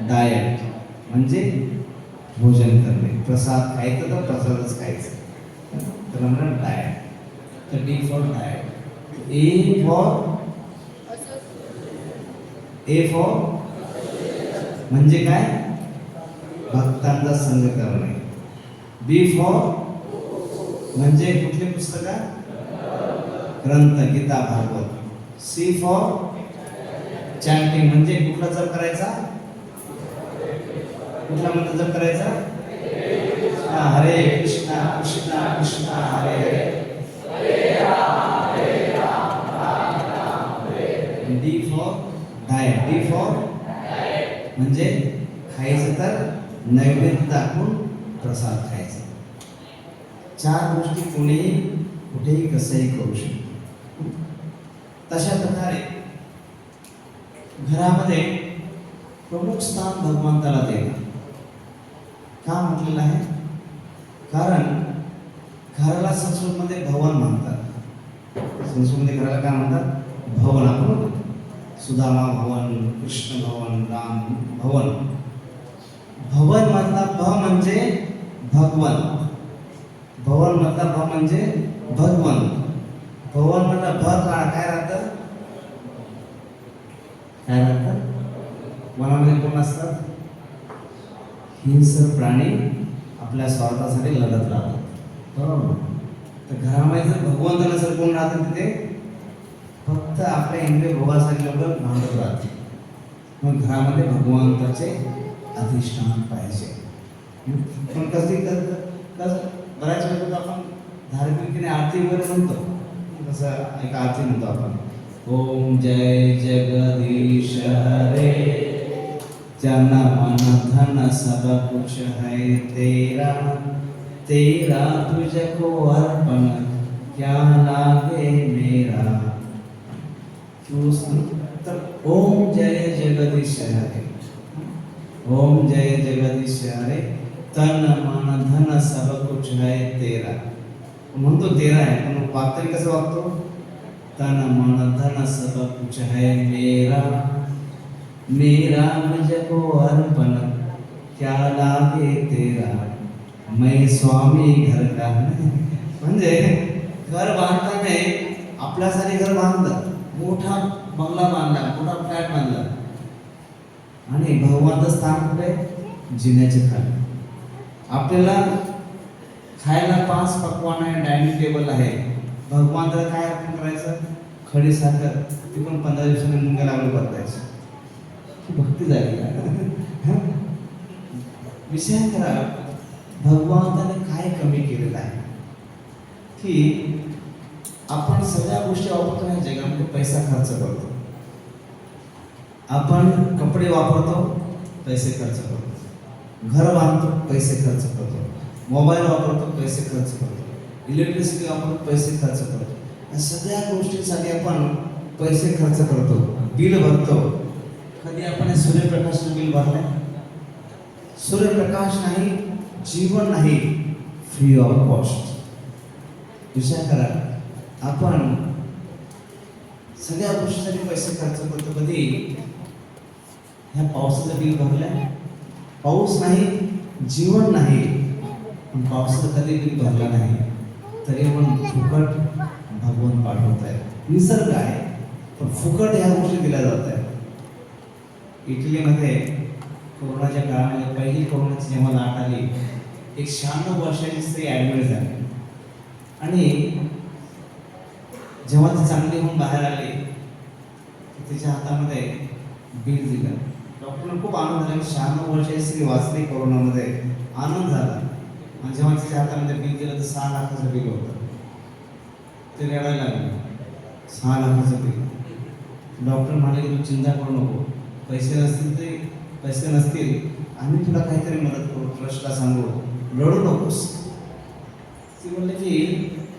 diet म्हणजे भोजन करणे. प्रसाद खायचं तर प्रसादच खायचं, तर म्हणून डाएट. तर D for diet. A for म्हणजे काय, भक्तांचा संग करणे. B फॉर म्हणजे कुठले पुस्तक, ग्रंथ, Gita, Bhagavat. C for chanting म्हणजे कुठला जप करायचा, कुठला मंत्र जप करायचा. हरे कृष्णा कृष्णा कृष्णा हरे हरे, हरे राम राम हरे. D for diet. D for म्हणजे खायचं तर नैवेद्य दाखवून प्रसाद खायचा. 4 गोष्टी कोणीही कुठेही कसंही करू शकतो. तशा प्रकारे घरामध्ये प्रमुख स्थान भगवंताला देणं का म्हटलेलं आहे. कारण घराला संस्कृतमध्ये भवन म्हणतात. संस्कृतमध्ये घराला काय म्हणतात, भवन. आपण सुदामा भवन, कृष्ण भवन, राम भवन. भवन मधला भ म्हणजे भगवन. भवन मधला भ म्हणजे भगवन. भवन मधला भ काय राहतं, काय राहतं. वनामध्ये कोण असतात, हिंस्र प्राणी आपल्या स्वार्थासाठी लढत राहतात, बरोबर. तर घरामध्ये जर भगवंताला जर कोण राहतं, तिथे फक्त आपल्या इंद्रिय भोगासाठी लोक भांडत राहते. मग घरामध्ये भगवंताचे अधिष्ठान पाहिजे. पण कधी बऱ्याच वेळेला आपण धार्मिक आरती वगैरे म्हणतो, तसं एक आरती म्हणतो आपण, ओम जय जगदीश हरे, जन मन धन सब कुछ है तेरा, तेरा तुझको अर्पण क्या लागे मेरा. तर ओम जय जगदीश हरे. ओम जय जगदीश हरे, तन मन धन सब कुछ है तेरा. म्हणतो तेरा आहे, पण वागताना कसं वागतो? तन मन धन सब कुछ है मेरा, मेरा मुझको अर्पण क्या लागे तेरा, मैं स्वामी घर का. म्हणजे घर बांधताना आपल्यासाठी घर बांधलं, मोठा बंगला बांधला, मोठा फ्लॅट बांधला, आणि भगवानचं स्थान कुठे? जिन्याचे खाली. आपल्याला खायला 5 पकवान आहे, डायनिंग टेबल आहे, भगवानला काय अर्पण करायचं? खडी साखर, ती पण 15 दिवसांनी मुंग्या लागू बदलायचं. भक्ती झाली का? विचार करा, भगवंताने काय कमी केलेलं आहे की आपण सगळ्या गोष्टी वापरतो या जगामध्ये, पैसा खर्च करतो. आपण कपडे वापरतो, पैसे खर्च करतो, घर बांधतो, पैसे खर्च करतो, मोबाईल वापरतो, पैसे खर्च करतो, इलेक्ट्रिसिटी वापरतो, पैसे खर्च करतो. या सगळ्या गोष्टींसाठी आपण पैसे खर्च करतो, बिल भरतो. कधी आपण सूर्यप्रकाशचं बिल भरलंय? सूर्यप्रकाश नाही, जीवन नाही, फ्री ऑफ कॉस्ट. विचार करा, आपण सगळ्या गोष्टीसाठी पैसे खर्च करतो. कधी ह्या पावसाचं बिल भरलंय? पाऊस नाही, जीवन नाही, पण पावसाचं कधी बिल भरला नाही, तरी पण फुकट भगवान पाठवत आहे. निसर्ग आहे, पण फुकट ह्या गोष्टी दिल्या जात आहेत. इटलीमध्ये कोरोनाच्या काळामध्ये पहिली कोरोनाची जेव्हा लाट आली, एक 96 वर्षाची स्त्री ॲडमिट झाली, आणि जेव्हा ती चांगली होऊन बाहेर आली, तिच्या हातामध्ये बिल दिलं. डॉक्टरांना खूप आनंद झाला की 96 वर्षाची स्त्री वाचली कोरोनामध्ये, आनंद झाला. आणि जेव्हा तिच्या हातामध्ये बिल दिलं तर 6 लाखाचं बिल होतं. ते रडायला लागले, 6 लाखाचं बिल. डॉक्टर म्हणाले की तू चिंता करू नको, पैसे नसतील आम्ही तुला काहीतरी मदत करू, ट्रस्टला सांगू, रडू नकोस. ती म्हणले की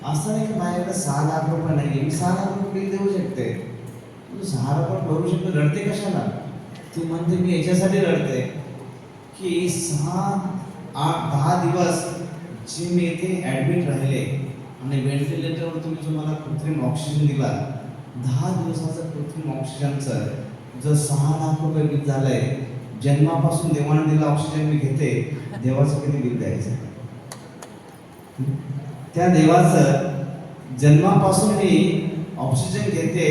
असं नाही की माझ्याकडे 6 लाख रुपये नाही, मी 6 लाख रुपये बिल देऊ शकते, तू 6 रुपये भरू शकतो, रडते कशाला? ती म्हणते मी याच्यासाठी रडते की 6, 8, 10 दिवस जे मी इथे ॲडमिट राहिले आणि व्हेंटिलेटरवर तुम्ही जो मला कृत्रिम ऑक्सिजन दिला, 10 दिवसाचं कृत्रिम ऑक्सिजनचं जर 6 लाख रुपये बिल झालंय, जन्मापासून देवाने दिला ऑक्सिजन मी घेते, देवाचं किती बिल द्यायचं? त्या देवाचं जन्मापासून मी ऑक्सिजन घेते,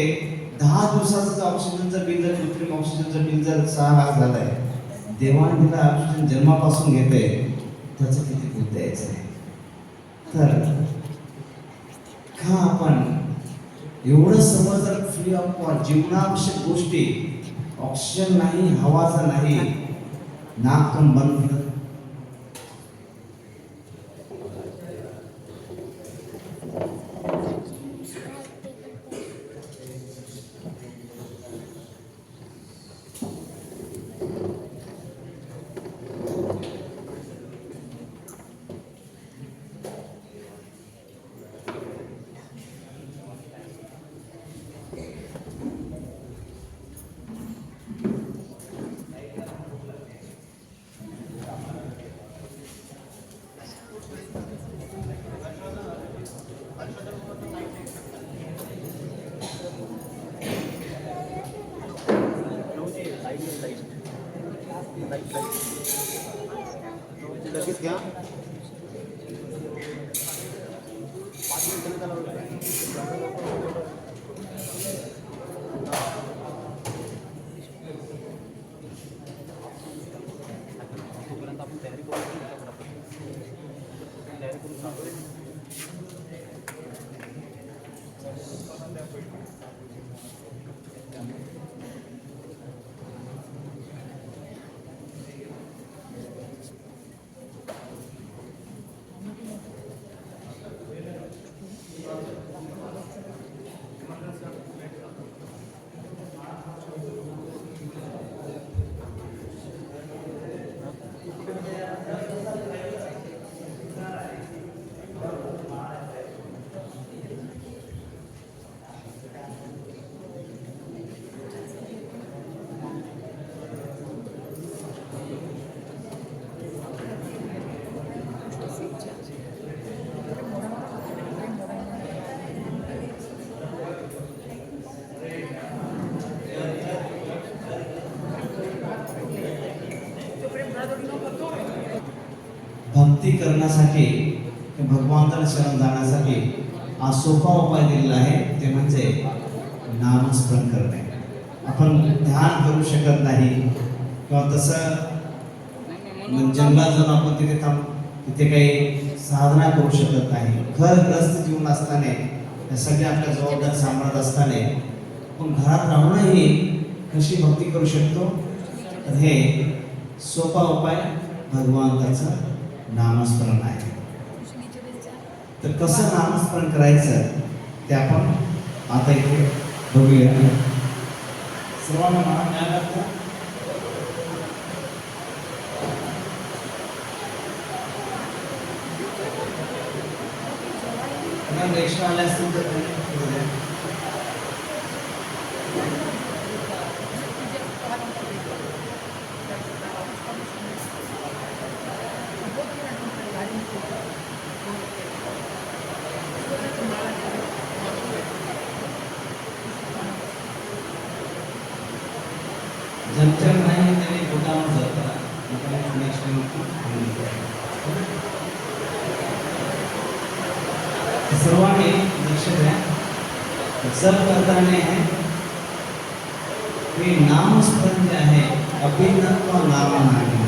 10 दिवसाचं ऑक्सिजनचं बिल जर कृत्रिम ऑक्सिजनचं बिल जर 6 लाख झालंय, देवाने दिला ऑक्सिजन जन्मापासून घेते, त्याचं किती बिल द्यायचं आहे? तर का आपण एवढं सर्व जर फ्री ऑफ कॉस्ट जीवनावश्यक गोष्टी, ऑक्सिजन नाही, हवाचं नाही, नाक पण बंद, लगेच घ्या. भक्ती करण्यासाठी भगवंताला शरण जाण्यासाठी हा सोपा उपाय दिलेला आहे, ते म्हणजे नामस्मरण करणे. आपण ध्यान करू शकत नाही किंवा तसं जंगलात जाऊन आपण तिथे काही साधना करू शकत नाही. घरग्रस्त जीवन असताना या सगळ्या आपल्या जबाबदारी सांभाळत असताना पण घरात राहूनही कशी भक्ती करू शकतो, तर हे सोपा उपाय भगवंताचं नामस्मरण आहे. तर कसं नामस्मरण करायचं ते आपण आता इथे बघूया. सर्वांना मिळालं का? एक्स्ट्रा आले असतील तर ज्यांच्या नाही त्यांनी गोदाम जातात. सर्वांनी लक्ष द्या. जप करताना आहे हे नामस्मरण जे आहे अभिन्नत्व नाम नाही.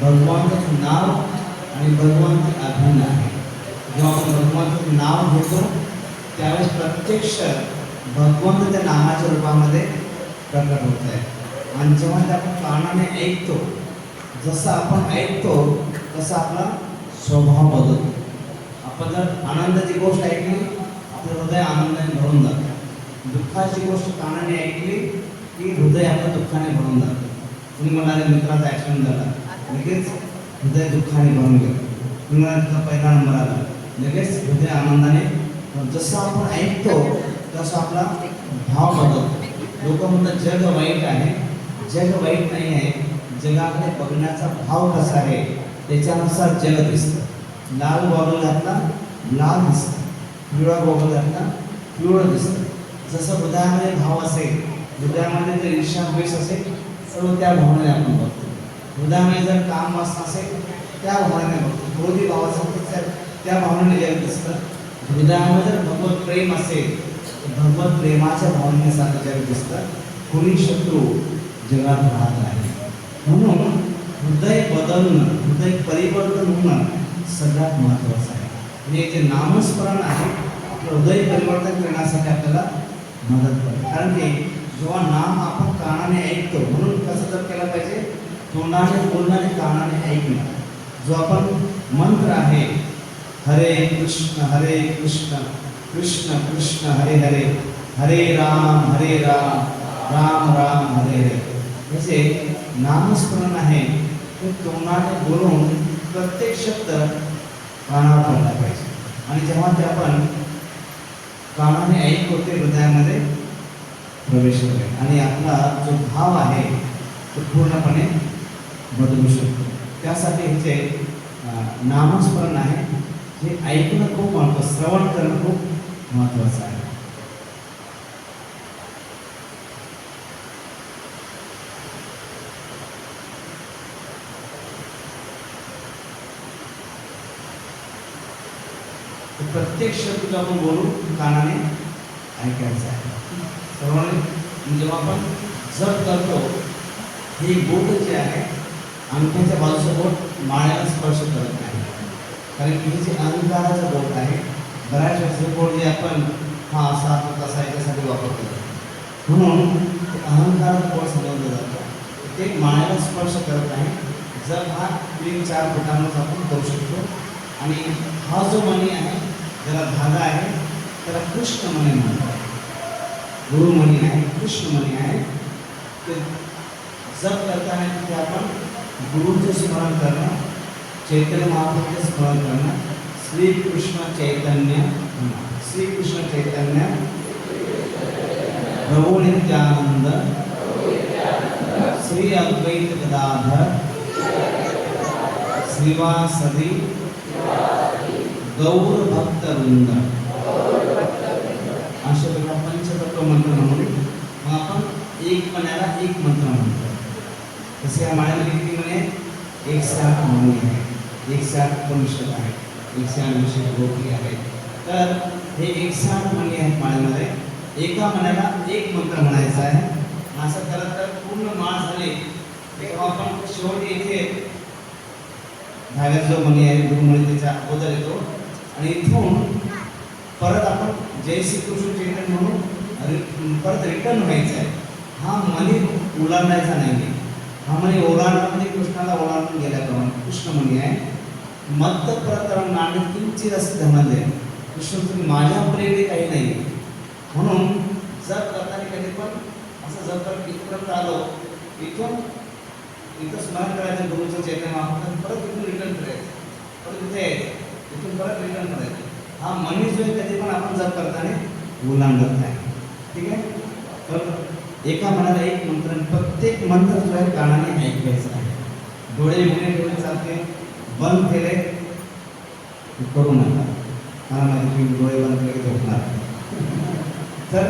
भगवंताचं नाव आणि भगवंत अभिन्न आहे. जेव्हा आपण भगवंताचं नाव घेतो त्यावेळेस प्रत्यक्ष भगवंत त्या नामाच्या रूपामध्ये प्रकट होत आहे. आणि जेव्हा ते आपण कानाने ऐकतो, जसं आपण ऐकतो तसा आपला स्वभाव बदलतो. आपण जर आनंदाची गोष्ट ऐकली आपलं हृदय आनंदाने भरून जातं. दुःखाची गोष्ट कानाने ऐकली की हृदय आपलं दुःखाने भरून जातं. तुम्ही म्हणाले मित्राचा ॲक्सिडेंट झाला, लगेच हृदय दुःखाने भरून गेलं. तुम्हाला पहिला नंबर आला, लगेच हृदय आनंदाने. जसं आपण ऐकतो तसं आपला भाव बदलतो. लोक म्हणतात जग वाईट आहे. जग वाईट नाही आहे. जगाकडे बघण्याचा भाव कसा आहे त्याच्यानुसार जग दिसतं. लाल गॉगल घातला लाल दिसतं, पिवळा गॉगल घातला पिवळं दिसतं. जसं हृदयामध्ये भाव असेल, हृदयामध्ये जर ईर्ष्या द्वेष असेल, सर्व त्या भावनेने आपण बघतो. हृदयामध्ये जर काम वासना असेल त्या भावनेने बघतो. क्रोधी भाव असेल त्या भावनेने जग दिसतं. हृदयामध्ये जर भगवत प्रेम असेल तर भगवत प्रेमाच्या भावनेसारखं जग दिसतं. कोणी शत्रू जगात राहत नाही. म्हणून हृदय बदलणं, हृदय परिवर्तन होणं सगळ्यात महत्त्वाचं आहे. म्हणजे जे नामस्मरण आहे आपलं हृदय परिवर्तन करण्यासाठी आपल्याला मदत करते. कारण की जेव्हा नाम आपण कानाने ऐकतो, म्हणून कसं जर केलं पाहिजे, तोंडाने बोलणारे कानाने ऐकणं. जो आपण मंत्र आहे हरे कृष्ण कृष्ण कृष्ण हरे हरे, हरे राम राम राम हरे हरे, हे नामस्मरण आहे ते तोंडाने बोलून प्रत्येक शब्द कानावर पडला पाहिजे. आणि जेव्हा ते आपण कानाने ऐकतो ते हृदयामध्ये प्रवेश होते आणि आपला जो भाव आहे तो पूर्णपणे बदलू शकतो. त्यासाठी हे नामस्मरण आहे हे ऐकणं खूप महत्त्वाचं, श्रवण करणं खूप महत्त्वाचं आहे. प्रत्येक शब्द आपण बोलून कानाने ऐकायचं आहे. सर्वांनी जेव्हा आपण जप करतो हे बोट जे आहे अंगठ्याच्या बाजूचं बोट माळ्याला स्पर्श करत नाही. कारण की हे जे अहंकाराचं बोट आहे, बऱ्याच वेळेस बोट जे आपण हा असा तसा याच्यासाठी वापरतो, म्हणून ते अहंकाराचं बोट समजलं जातं. ते माळ्याला स्पर्श करत नाही. जर हा 3-4 फुटांवर आपण करू शकतो. आणि हा जो मणी आहे ज्याला धागा आहे त्याला कृष्णमणी म्हणतात. गुरुमणी आहे, कृष्णमणी आहे. ते जप करताना तिथे आपण गुरुचे स्मरण करणं, चैतन्य महाप्रभूचे स्मरण करणं, श्रीकृष्ण चैतन्य प्रभु नित्यानंद श्री अद्वैत गदाधर श्रीवासदि गौर भक्त वृंद अशा प्रकार पंचतत्व मंत्र म्हणून मग आपण एक मण्याला एक मंत्र म्हणतो. तसे या माळ्यामध्ये किती म्हणे 108 मणी आहे. 108 उपनिषद आहेत, 108 गोष्टी आहेत. तर हे 108 मणी आहेत माळेमध्ये. एका मण्याला एक मंत्र म्हणायचा आहे. असं खरं तर पूर्ण माळ झाली तेव्हा आपण शेवटी इथे धाग्याचा जो मणी आहे गुरुमणी त्याच्या अगोदर येतो आणि इथून परत आपण जय श्रीकृष्ण चैतन्य म्हणून परत रिटर्न व्हायचं आहे. हा मणी ओलांडायचा नाही. हा मणी ओलांडला म्हणजे कृष्णाला ओलांडून गेल्याप्रमाणे कृष्णमणी आहे. मत्त प्रकरण नाणे किंचित असे धनंजय कृष्ण तुम्ही माझ्या प्रेमी काही नाही. म्हणून जप करताना कधी पण असं जप करत इथपर्यंत आलो, इथं स्मरण करायचं गुरुचं चैतन्य महाप्रसाद, परत इथून रिटर्न करायचं, परत इथे यायचं, इथून परत रिटर्न करायचं. हा मनी जो आहे कधी पण आपण जप करताना ओलांडत नाही. ठीक आहे. तर एका मनाला एक मंत्र, प्रत्येक मंत्र जो आहे कानाने ऐकायचा आहे. डोळे डोळे चालते बंद केले करू नका, मला माहिती तुम्ही डोळे बंद केले झोपणार. तर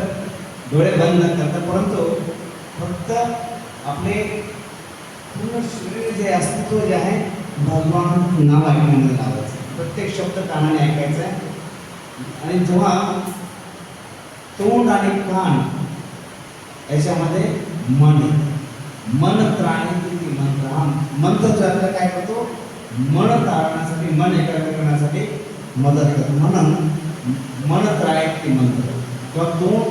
डोळे बंद न करता परंतु फक्त आपले पूर्ण शरीर जे अस्तित्व जे आहे भगवान नाव ऐकण्यामध्ये लावायचं. प्रत्येक शब्द कानाने ऐकायचा आहे. आणि जेव्हा तोंड आणि कान याच्यामध्ये मन त्राणे किती मंत्र, हा मंत्र जर काय करतो मन तारण्यासाठी, मन एकाग्र करण्यासाठी मदत करतो. म्हणून मन त्रायती मंत्र किंवा तोंड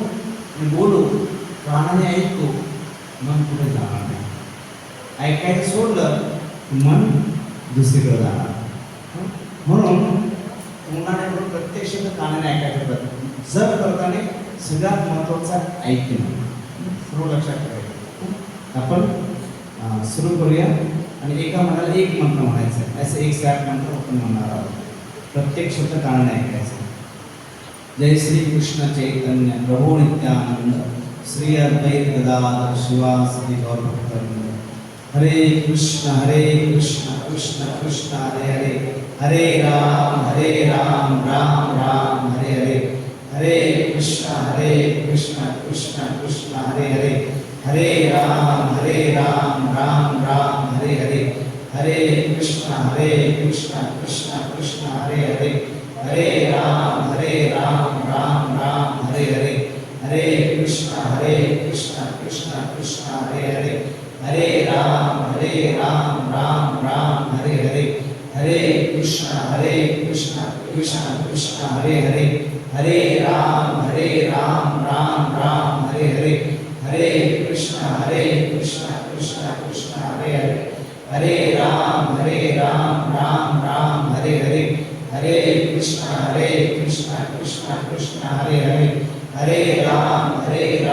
बोलू कानाने ऐकतो, मन पुढे जाणार नाही. ऐकायचं सोडलं मन दुसरीकडे जाणार. म्हणून तोंडाने करून प्रत्येक शब्द कानाने ऐकायचं प्रयत्न. जर करताना सगळ्यात महत्त्वाचा ऐकणं सर्व लक्षात ठेवायचं. आपण सुरू करूया आणि एका मनाला एक मंत्र म्हणायचं आहे. असं 108 मंत्र आपण म्हणणार आहोत. प्रत्येक शब्द कानाने ऐकायचं. जय श्री कृष्ण चैतन्य प्रभु नित्यानंद श्री अद्वैत गदाधर शिवासदि गौरभक्तवृंद. हरे कृष्ण कृष्ण कृष्ण हरे हरे, हरे राम राम राम हरे हरे. हरे कृष्ण कृष्ण कृष्ण हरे हरे, हरे राम राम राम हरे हरे. हरे कृष्ण कृष्ण कृष्ण हरे हरे, हरे राम राम राम हरे हरे. हरे कृष्ण कृष्ण कृष्ण हरे हरे, हरे राम राम राम हरे हरे. हरे कृष्ण कृष्ण कृष्ण हरे हरे, हरे राम राम राम हरे हरे. हरे कृष्ण कृष्ण कृष्ण हरे हरे, हरे राम राम राम हरे हरे. हरे कृष्ण कृष्ण कृष्ण हरे हरे, हरे राम राम राम हरे हरे. हरे कृष्ण कृष्ण कृष्ण हरे हरे, हरे राम राम राम हरे हरे. हरे कृष्ण कृष्ण कृष्ण हरे हरे, हरे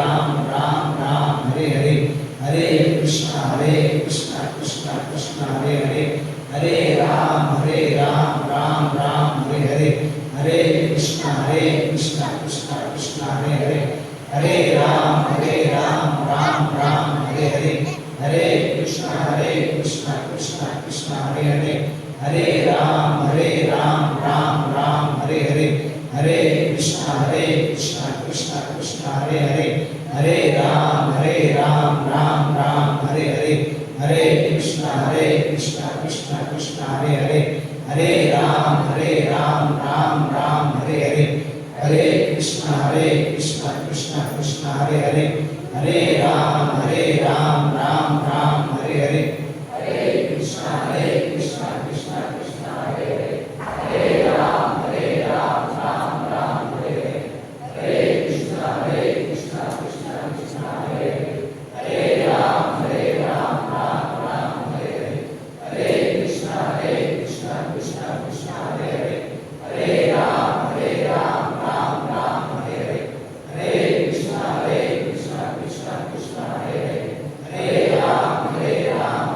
राम राम राम हरे हरे. हरे कृष्ण कृष्ण कृष्ण हरे हरे, हरे राम राम राम हरे हरे. हरे कृष्ण कृष्ण कृष्ण हरे हरे, हरे राम राम राम हरे हरे. हरे कृष्ण कृष्ण कृष्ण हरे हरे, हरे राम राम राम हरे हरे. हरे कृष्ण कृष्ण कृष्ण हरे हरे, हरे राम राम राम हरे हरे. हरे कृष्ण कृष्ण कृष्ण हरे हरे, हरे राम राम राम हरे हरे. हरे कृष्ण कृष्ण कृष्ण हरे हरे, हरे राम राम राम हरे हरे. हरे कृष्ण कृष्ण कृष्ण कृष्ण हरे हरे, हरे राम राम राम हरे हरे. हरे कृष्ण कृष्ण कृष्ण कृष्ण हरे हरे, हरे राम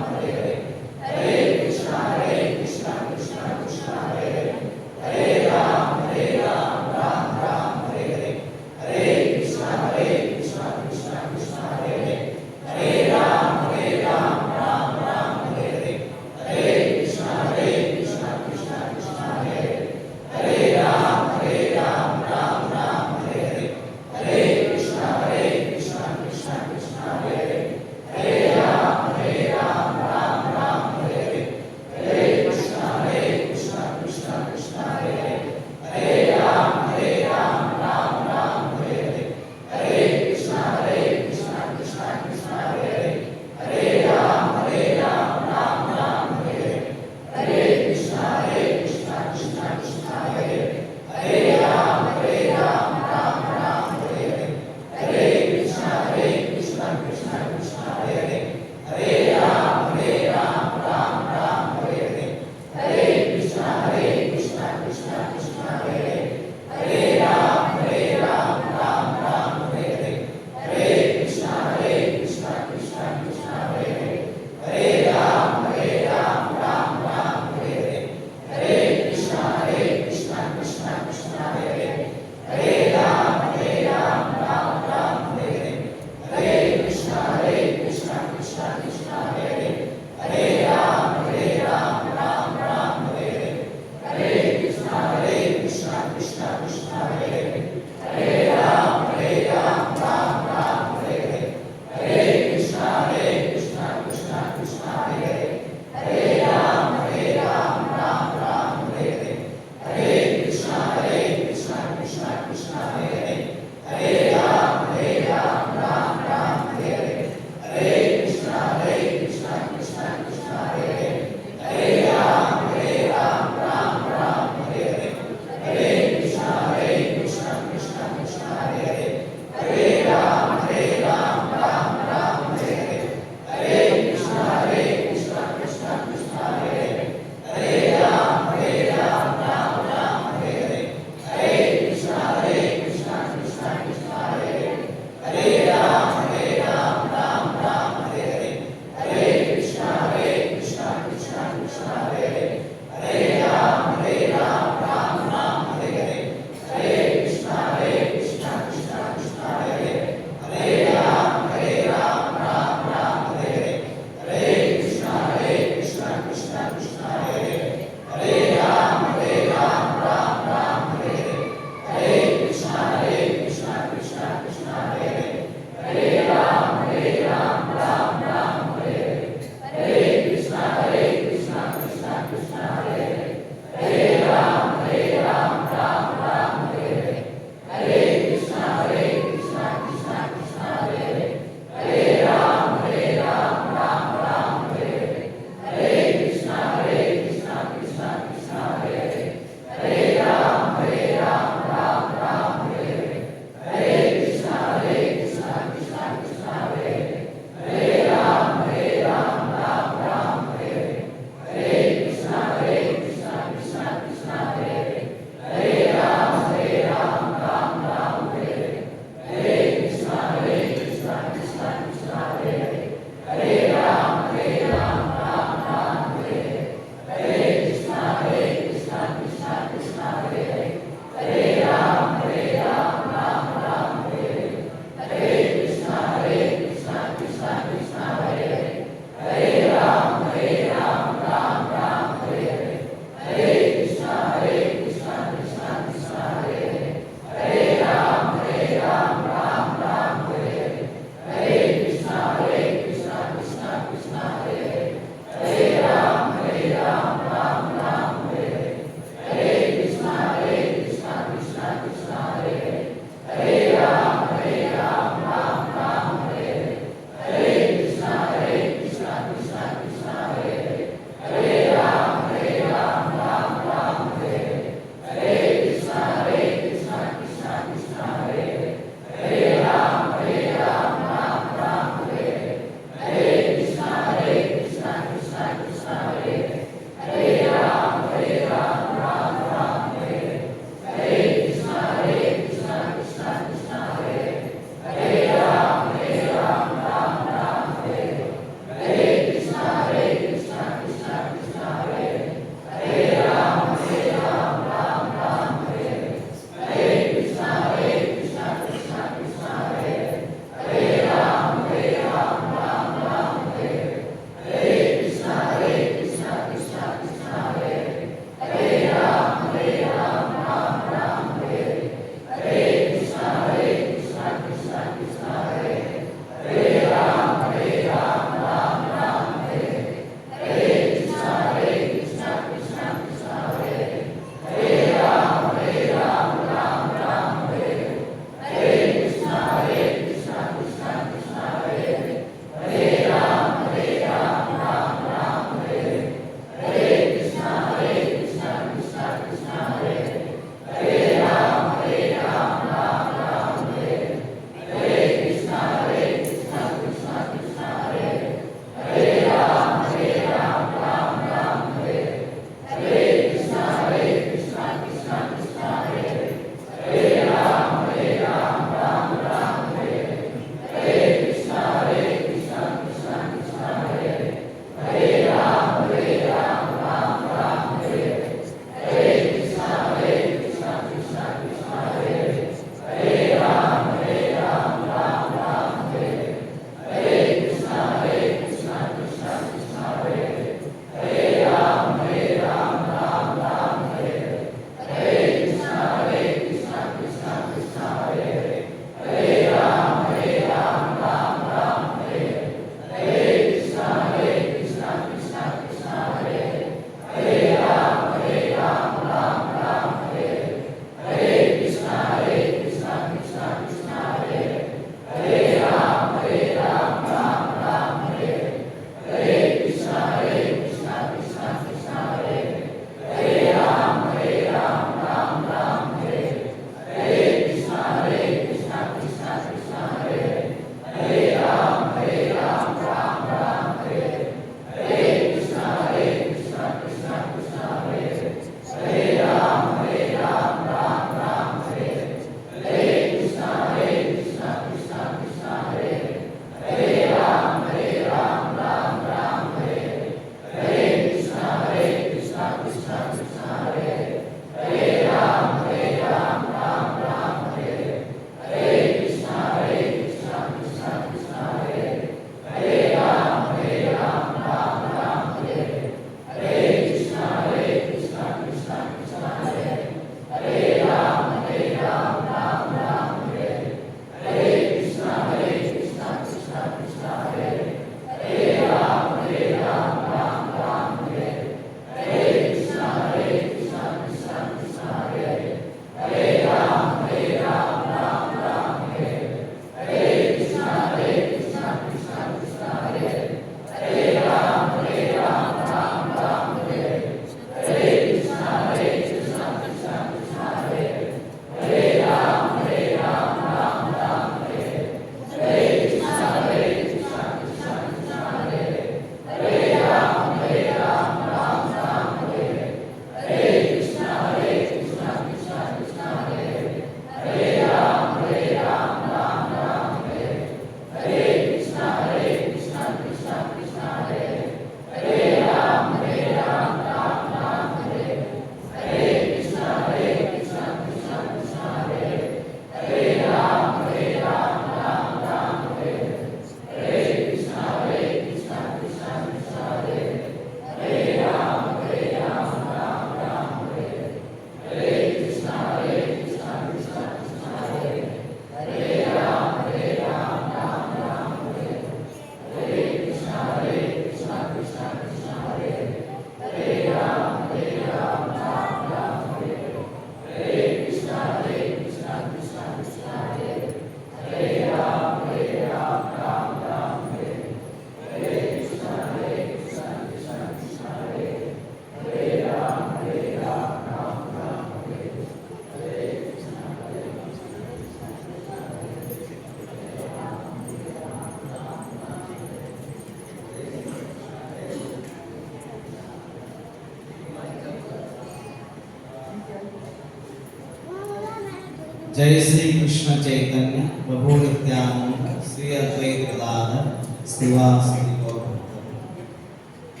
जय श्री कृष्ण चैतन्य प्रभु नित्यानंद श्री अद्वैत गदाधर श्रीवासदि गौर भक्तवृंद।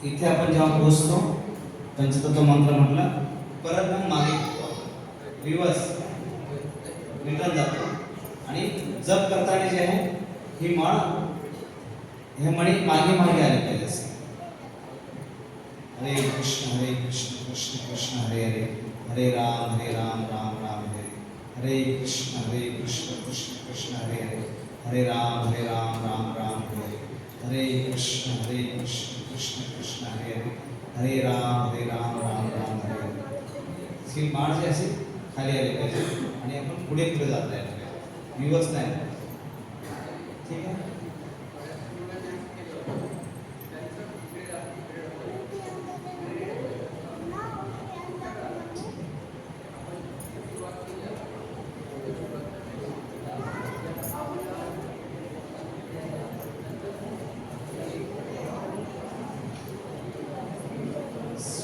इथे आपण जेव्हा पोहोचतो पंचतत्व मंत्र म्हटलं, परत मग मागे रिवर्स रिटर्न जातो आणि जप करताना जे आहे ही माळ हे मणी मागे मागे आले पाहिजे असे. हरे कृष्ण कृष्ण कृष्ण हरे हरे, हरे राम राम राम हरे हरे, हरे कृष्ण कृष्ण कृष्ण हरे हरे, हरे राम राम राम हरे हरे, कृष्ण कृष्ण कृष्ण हरे हरे, हरे राम राम राम हरे हरे. ही माळ जी अशी खाली आली पाहिजे आणि आपण पुढे पुढे जाता यायला पाहिजे, दिवस नाही. ठीक आहे.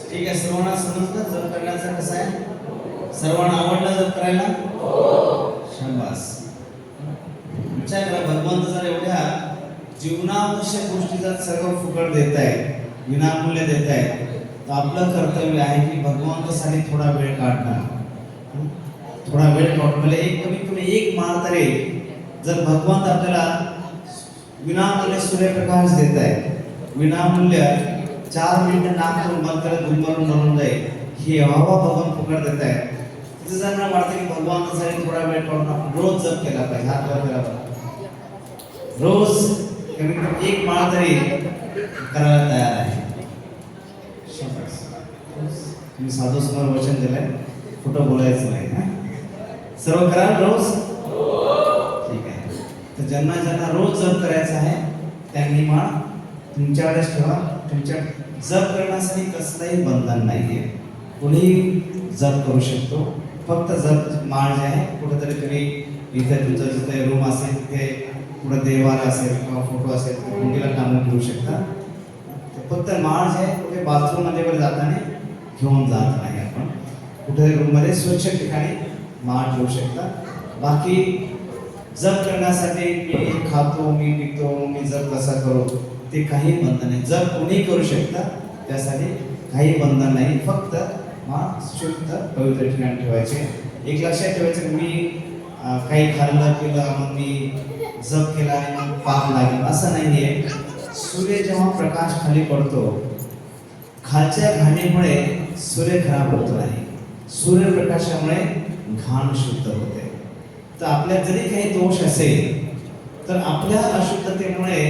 ठीक आहे. सर्वांना समजलं जप करण्याचं कसं आहे? सर्वांना आवडलं जप करायला? शाबास. विचार करा, भगवंत जर एवढ्या जीवनावश्यक गोष्टी जर सर्व फुकट देत आहे, विनामूल्य देत आहे, तर आपलं कर्तव्य आहे की भगवंतासाठी थोडा वेळ काढणं. थोडा वेळ काढून एक कमीत कमी एक माळ तरी जर भगवंत आपल्याला विनामूल्य सूर्यप्रकाश देत आहे, विनामूल्य 4 मिनिटं नाक करून बंद करत गुलमरून बनवून जाईल, ही हवा भगवान फुकट देत आहे. तिथे जर मला वाटतं की भगवंतासाठी थोडा वेळ काढून आपण रोज जप केला पाहिजे. हात वर केला पाहिजे, रोज कमीत कमी एक माळ तरी करायला तयार आहे. तुम्ही साधू समोर वचन दिलंय, खोटं बोलायचं नाही. सर्व करा रोज. ठीक आहे. तर ज्यांना ज्यांना रोज जप करायचं आहे त्यांनी माळ तुमच्याकडेच ठेवा. तुमच्या जप करण्यासाठी कसलंही बंधन नाहीये, कोणीही जप करू शकतो. फक्त जप माळ जे आहे कुठेतरी तुम्ही इथे तुमचं जिथे रूम असेल तिथे कुठं देवाला असेल किंवा फोटो असेल कुंडीला टांगून घेऊ शकता. फक्त माळ जे आहे कुठे बाथरूममध्ये वगैरे जाताना घेऊन जात नाही. आपण कुठे रूममध्ये स्वच्छ ठिकाणी माळ ठेवू शकता. बाकी जप करण्यासाठी मी खातो, मी पितो, मी जप कसा करू, ते काही बंधन नाही. जप कोणी करू शकता, त्यासाठी काही बंधन नाही. फक्त माळ शुद्ध पवित्र ठिकाणी ठेवायचे. एक लक्षात ठेवायचं, मी काही खाल्लं केलं मग मी जप केला आणि मग पाप लागेल असं नाही आहे. सूर्य जेव्हा प्रकाश खाली पडतो, खालच्या घाणीमुळे सूर्य खराब होत नाही, सूर्यप्रकाशामुळे घाण शुद्ध होते. तर आपल्यात जरी काही दोष असेल तर आपल्या अशुद्धतेमुळे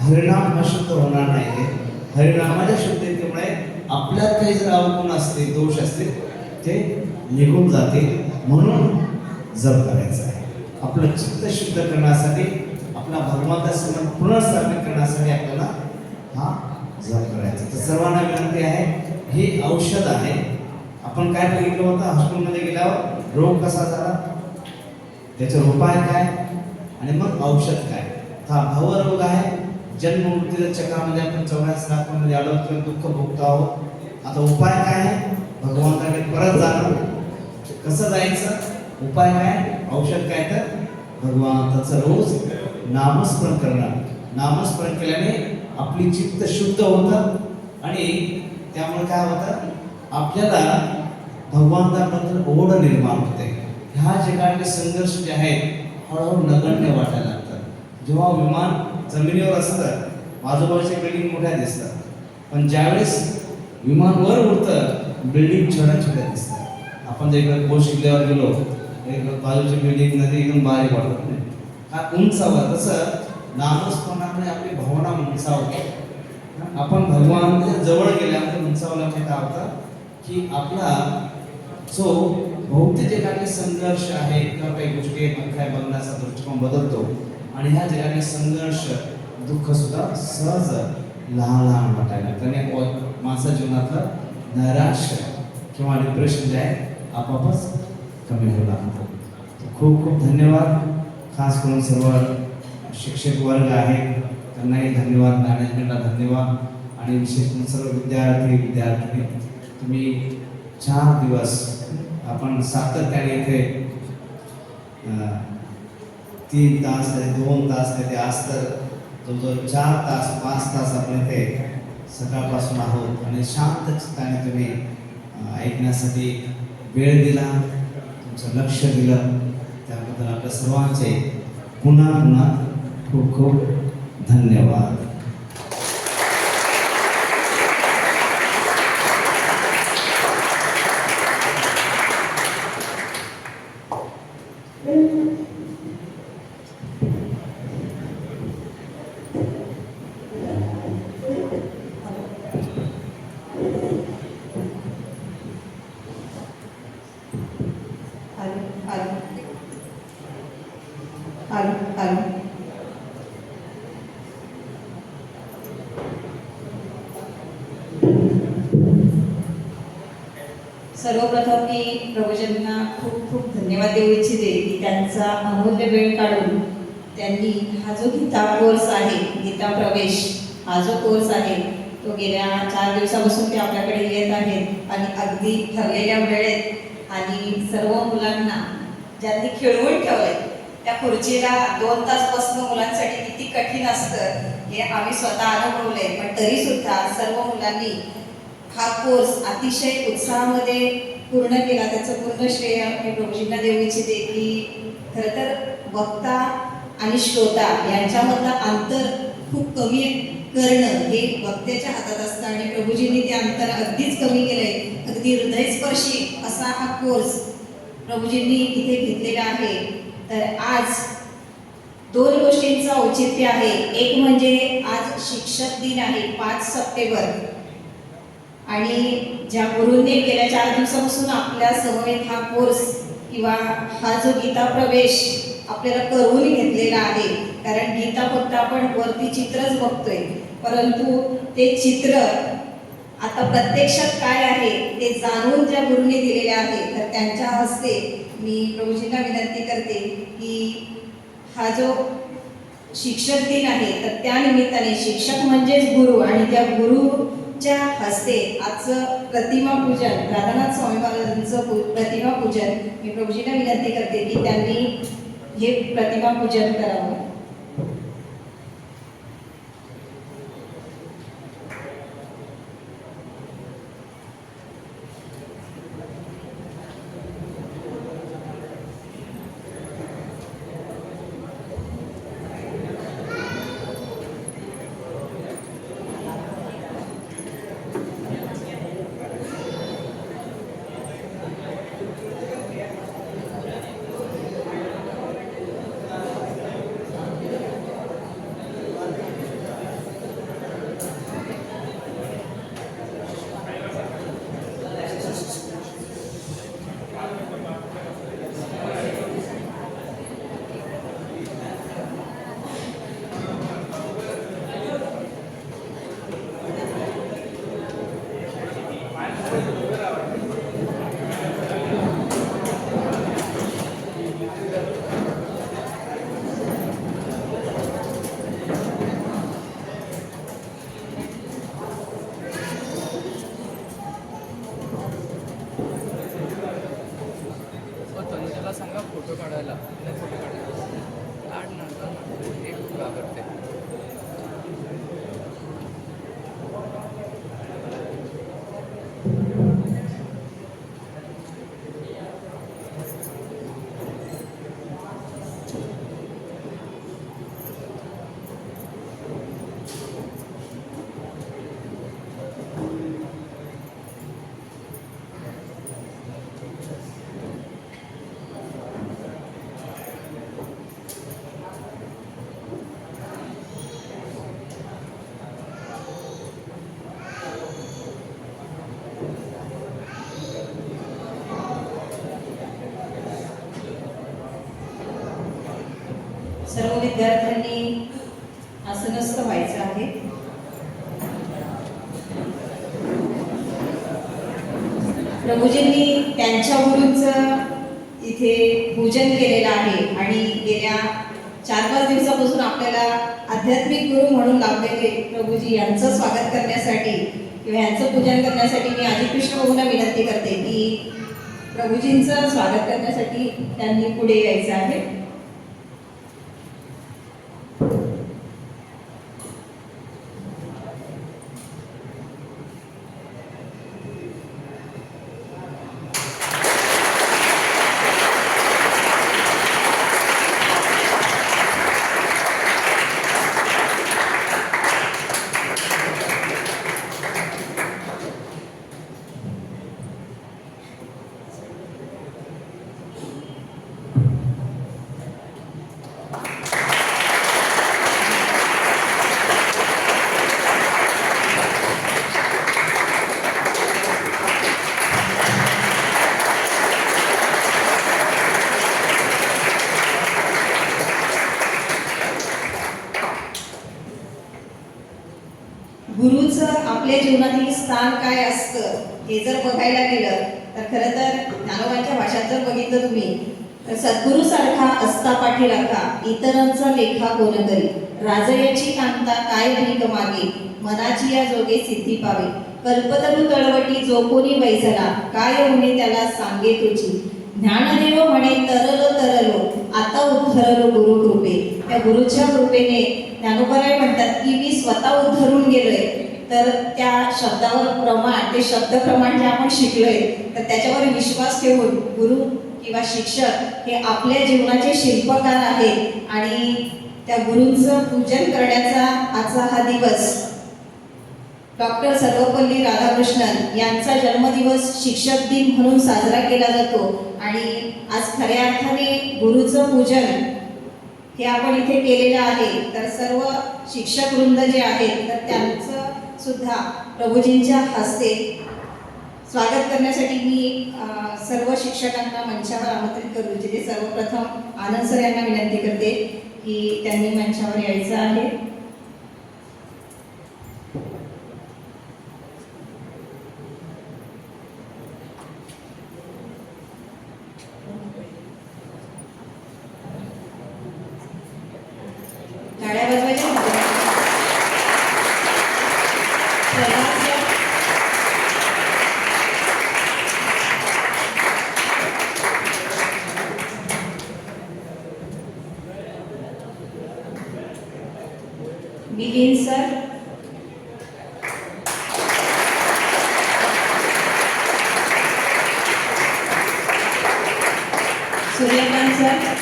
हरिनाम अशुद्ध होणार नाही. हरिनामाच्या शुद्धतेमुळे आपल्यात काही जर अवगुण असते, दोष असते, ते निघून जाते. म्हणून जप करायचं आहे. आपलं चित्त शुद्ध करण्यासाठी, आपला भगवंतासमोर पुनर्स्थापित करण्यासाठी आपल्याला हा जप करायचा. तर सर्वांना विनंती आहे, हे औषध आहे. आपण काय बघितलं होतं हॉस्पिटलमध्ये गेल्यावर, रोग कसा झाला, त्याचा उपाय काय आणि मग औषध काय. हा भवरोग आहे, जन्म मृत्यूच्या चक्रामध्ये आपण 84 लाखांमध्ये अडकतो, दुःख भोगतो आहोत. आता उपाय काय आहे? भगवंताकडे परत जाणं. कसं जायचं? उपाय काय, औषध काय? तर भगवंताचं रोज नामस्मरण करणं. नामस्मरण केल्याने आपली चित्त शुद्ध होतं आणि त्यामुळे काय होतं, आपल्याला भगवंताबद्दल ओढ निर्माण होते. ह्या जगातले संघर्ष जे आहेत हळूहळू नगण्य वाटायला लागतात. जेव्हा विमान जमिनीवर असतं आजूबाजूच्या बिल्डिंग मोठ्या दिसतात, पण ज्यावेळेस विमान वर उडतं बिल्डिंग छोट्या छोट्या दिसतात. आपण जर इकडे पोस्ट किल्ल्यावर गेलो, एक बाजूची बिल्डिंग नदी एकदम बारीक वाटत नाही, हा उंचावर. तसं नामस्मरणामुळे आपली भावना उंचावते. आपण भगवानाच्या जवळ गेल्यामुळे उंचावल्यामुळे काय होतं की आपला जो भौतिक जगातले संघर्ष आहे किंवा काही गोष्टी आहेत, काय बघण्याचा दृष्टिकोन बदलतो आणि ह्या जगातले संघर्ष दुःख सुद्धा सहज लहान लहान वाटायला लागतं. माणसा जीवनातलं नैराश्य किंवा डिप्रेशन जे आहे आपोआपच कमी होऊ लागतं. खूप खूप धन्यवाद. खास करून सर्व शिक्षक वर्ग आहे त्यांनाही धन्यवाद, मॅनेजमेंटला धन्यवाद आणि विशेष करून सर्व विद्यार्थी तुम्ही 4 दिवस आपण सातत्याने इथे 3 तास कधी 2 तास कधी आज तर जवळजवळ 4 तास 5 तास आपण इथे सकाळपासून आहोत आणि शांत चित्ताने तुम्ही ऐकण्यासाठी वेळ दिला, तुमचं लक्ष दिलं, त्याबद्दल आपल्या सर्वांचे पुन्हा पुन्हा खूप खूप धन्यवाद. सर्वप्रथम मी प्रभूजींना खूप खूप धन्यवाद देऊ इच्छिते की त्यांचा अमूल्य वेळ काढून त्यांनी हा जो गीता कोर्स आहे, गीता प्रवेश हा जो कोर्स आहे तो गेल्या 4 दिवसापासून ते आपल्याकडे येत आहेत आणि अगदी ठरलेल्या वेळेत आणि सर्व मुलांना ज्यांनी खेळवून ठेवलंय त्या खुर्चीला 2 तास बसणं मुलांसाठी किती कठीण असतं हे आम्ही स्वतः अनुभवलंय. पण तरीसुद्धा सर्व मुलांनी हा कोर्स अतिशय उत्साहामध्ये पूर्ण केला. त्याचं पूर्ण श्रेय मी प्रभूजींना देऊ इच्छिते की खरं तर वक्ता आणि श्रोता यांच्यामधलं अंतर खूप कमी करणं हे वक्त्याच्या हातात असतं आणि प्रभूजींनी ते अंतर अगदीच कमी केलंय. अगदी हृदयस्पर्शी असा हा कोर्स प्रभूजींनी इथे घेतलेला आहे. तर आज 2 गोष्टींचं औचित्य आहे. एक म्हणजे आज शिक्षक दिन आहे 5 सप्टेंबर आणि ज्या गुरूंनी गेल्या 4 दिवसापासून आपल्या समवेत हा कोर्स किंवा हा जो गीता प्रवेश आपल्याला करून घेतलेला आहे. कारण गीता फक्त आपण वरती चित्रच बघतोय, परंतु ते चित्र आता प्रत्यक्षात काय आहे ते जाणून ज्या गुरूंनी दिलेले आहे. तर त्यांच्या हस्ते मी प्रभूजींना विनंती करते की हा जो शिक्षक दिन आहे तर त्या निमित्ताने शिक्षक म्हणजेच गुरु आणि त्या गुरुच्या हस्ते आजचं प्रतिमा पूजन, राधानाथ स्वामी महाराजांचं प्रतिमा पूजन मी प्रभूजींना विनंती करते की त्यांनी हे प्रतिमा पूजन करावं. सांगा फोटो काढायला, फोटो काढायला काढ नंतर एक घाबरते. सर्व विद्यार्थ्यांनी आसनस्थ व्हायचं आहे. प्रभूजींनी त्यांच्या गुरूंचं इथे पूजन केलेलं आहे आणि गेल्या 4-5 दिवसापासून आपल्याला आध्यात्मिक गुरु म्हणून लाभलेले प्रभूजी यांचं स्वागत करण्यासाठी किंवा यांचं पूजन करण्यासाठी मी आजी कृष्ण भाऊंना विनंती करते की प्रभूजींचं स्वागत करण्यासाठी त्यांनी पुढे यायचं आहे. गुरुचं आपल्या जीवनातील स्थान काय असतं हे जर बघायला गेलं तर खरं तर ज्ञानोबांच्या भाषात जर बघितलं तुम्ही तर सद्गुरूसारखा असता पाठीराखा इतरांचा लेखा कोण करी राजयाची कांता काय भीक मागे मनाची या जोगे सिद्धी पावे कल्पतरू तळवटी जो कोणी बैसला काय होणे त्याला सांगे तुझी ज्ञानदेव म्हणे तरलो तरलो आता उद्धरलो गुरु कृपे. त्या गुरुच्या कृपेने ज्ञानोबाराय म्हणतात की मी स्वतः उद्धरून गेलोय. तर त्या शब्दावर प्रमाण ते शब्द प्रमाण जे आपण शिकलोय तर त्याच्यावर विश्वास ठेवून गुरु किंवा शिक्षक हे आपल्या जीवनाचे शिल्पकार आहेत आणि त्या गुरूंचं पूजन करण्याचा आजचा हा दिवस डॉक्टर सर्वपल्ली राधाकृष्णन यांचा जन्मदिवस शिक्षक दिन म्हणून साजरा केला जातो आणि आज खऱ्या अर्थाने गुरुचं पूजन हे आपण इथे केलेलं आहे. तर सर्व शिक्षक वृंद जे आहेत तर त्यांचं सुद्धा प्रभूजींच्या हस्ते स्वागत करण्यासाठी मी सर्व शिक्षकांना मंचावर आमंत्रित करू इच्छिते. सर्वप्रथम आनंद सर यांना विनंती करते की त्यांनी मंचावर यायचं आहे. टाळ्या वाजवायच्या Milind sir, Suryakant sir,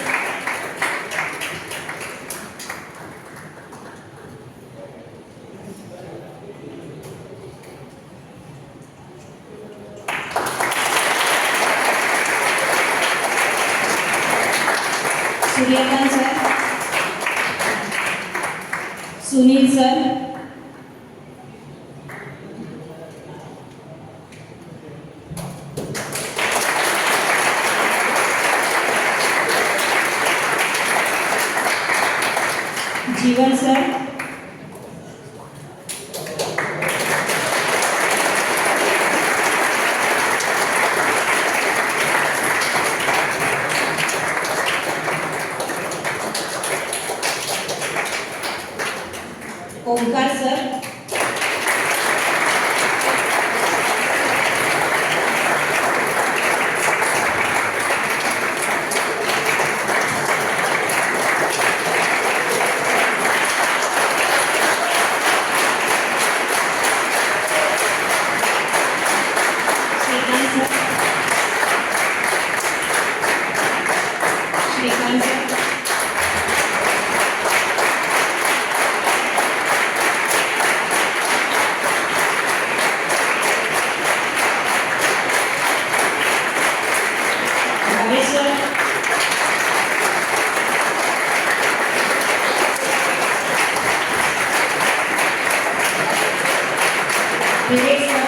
Suryakant sir, Sunil sir, Jeevan sir, Omkar sir, Shrikant sir, Bhave sir, Vivek sir,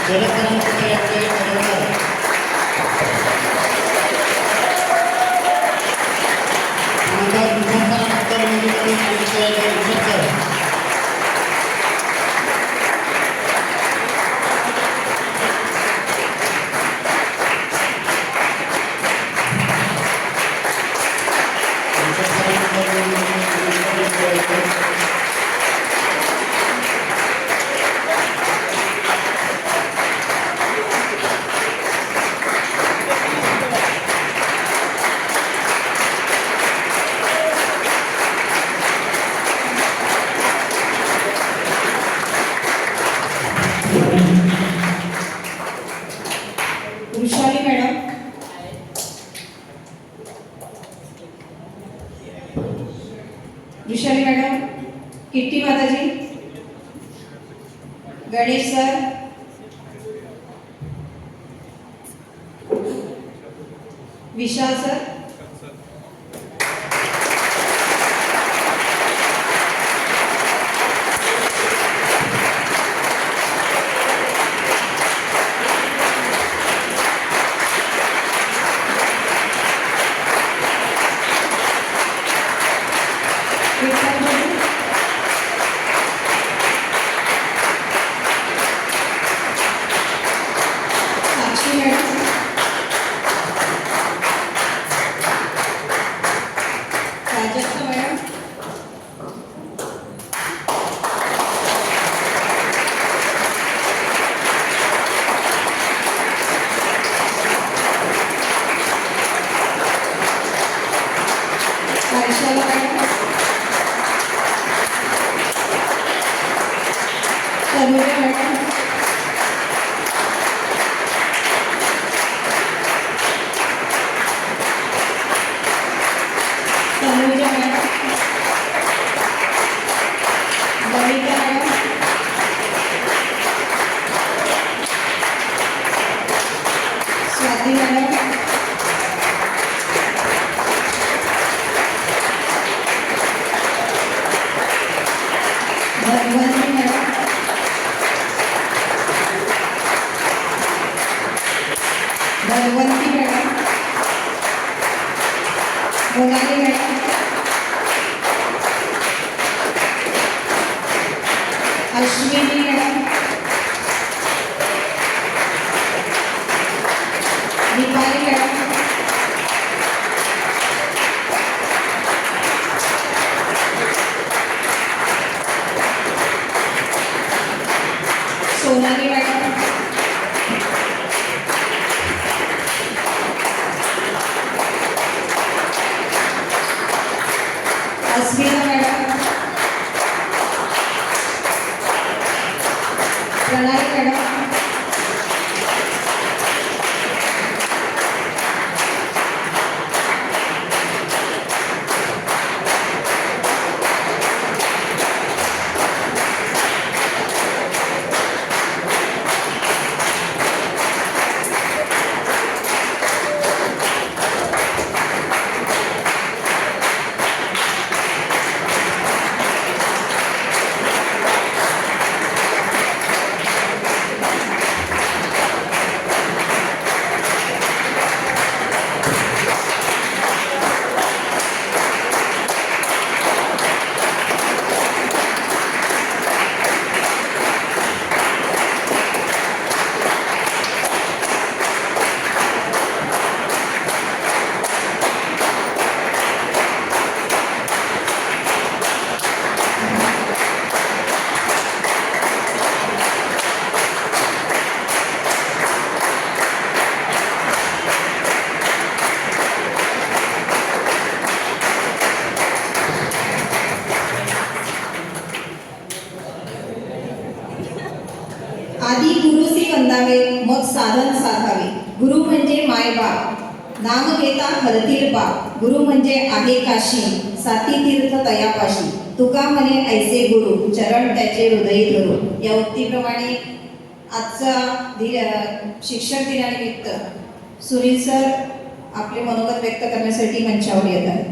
जलतरंग यांचे पदवीधर नंतर विद्यार्थ्यांनंतर मुलीकडे आदित्य विद्यार्थी वृषाली मॅडम, वृषाली मॅडम, किट्टी माताजी, Ganesh sir, Vishal sir, Sakshi madam, Prajakta madam, Harshala madam, Tanuja madam, Tanuja madam, Babita madam, Swati madam, Dhanvanti madam, Dhanvanti madam, Monali madam, Ashwini madam, Deepali madam, Sonali madam, Asmita madam, प्रणाली मॅडम, आधी गुरुसी वंदावे मग साधन साधावे. गुरु म्हणजे मायबाप, नाम घेता हरतील बाप. गुरु म्हणजे आहे काशी, साती तीर्थ तयापाशी. तुका म्हणे ऐसे गुरु, चरण त्याचे हृदयी धरू. या उक्तीप्रमाणे आजचा शिक्षक दिनानिमित्त सुनील सर आपले मनोगत व्यक्त करण्यासाठी मंचावर येत आहेत.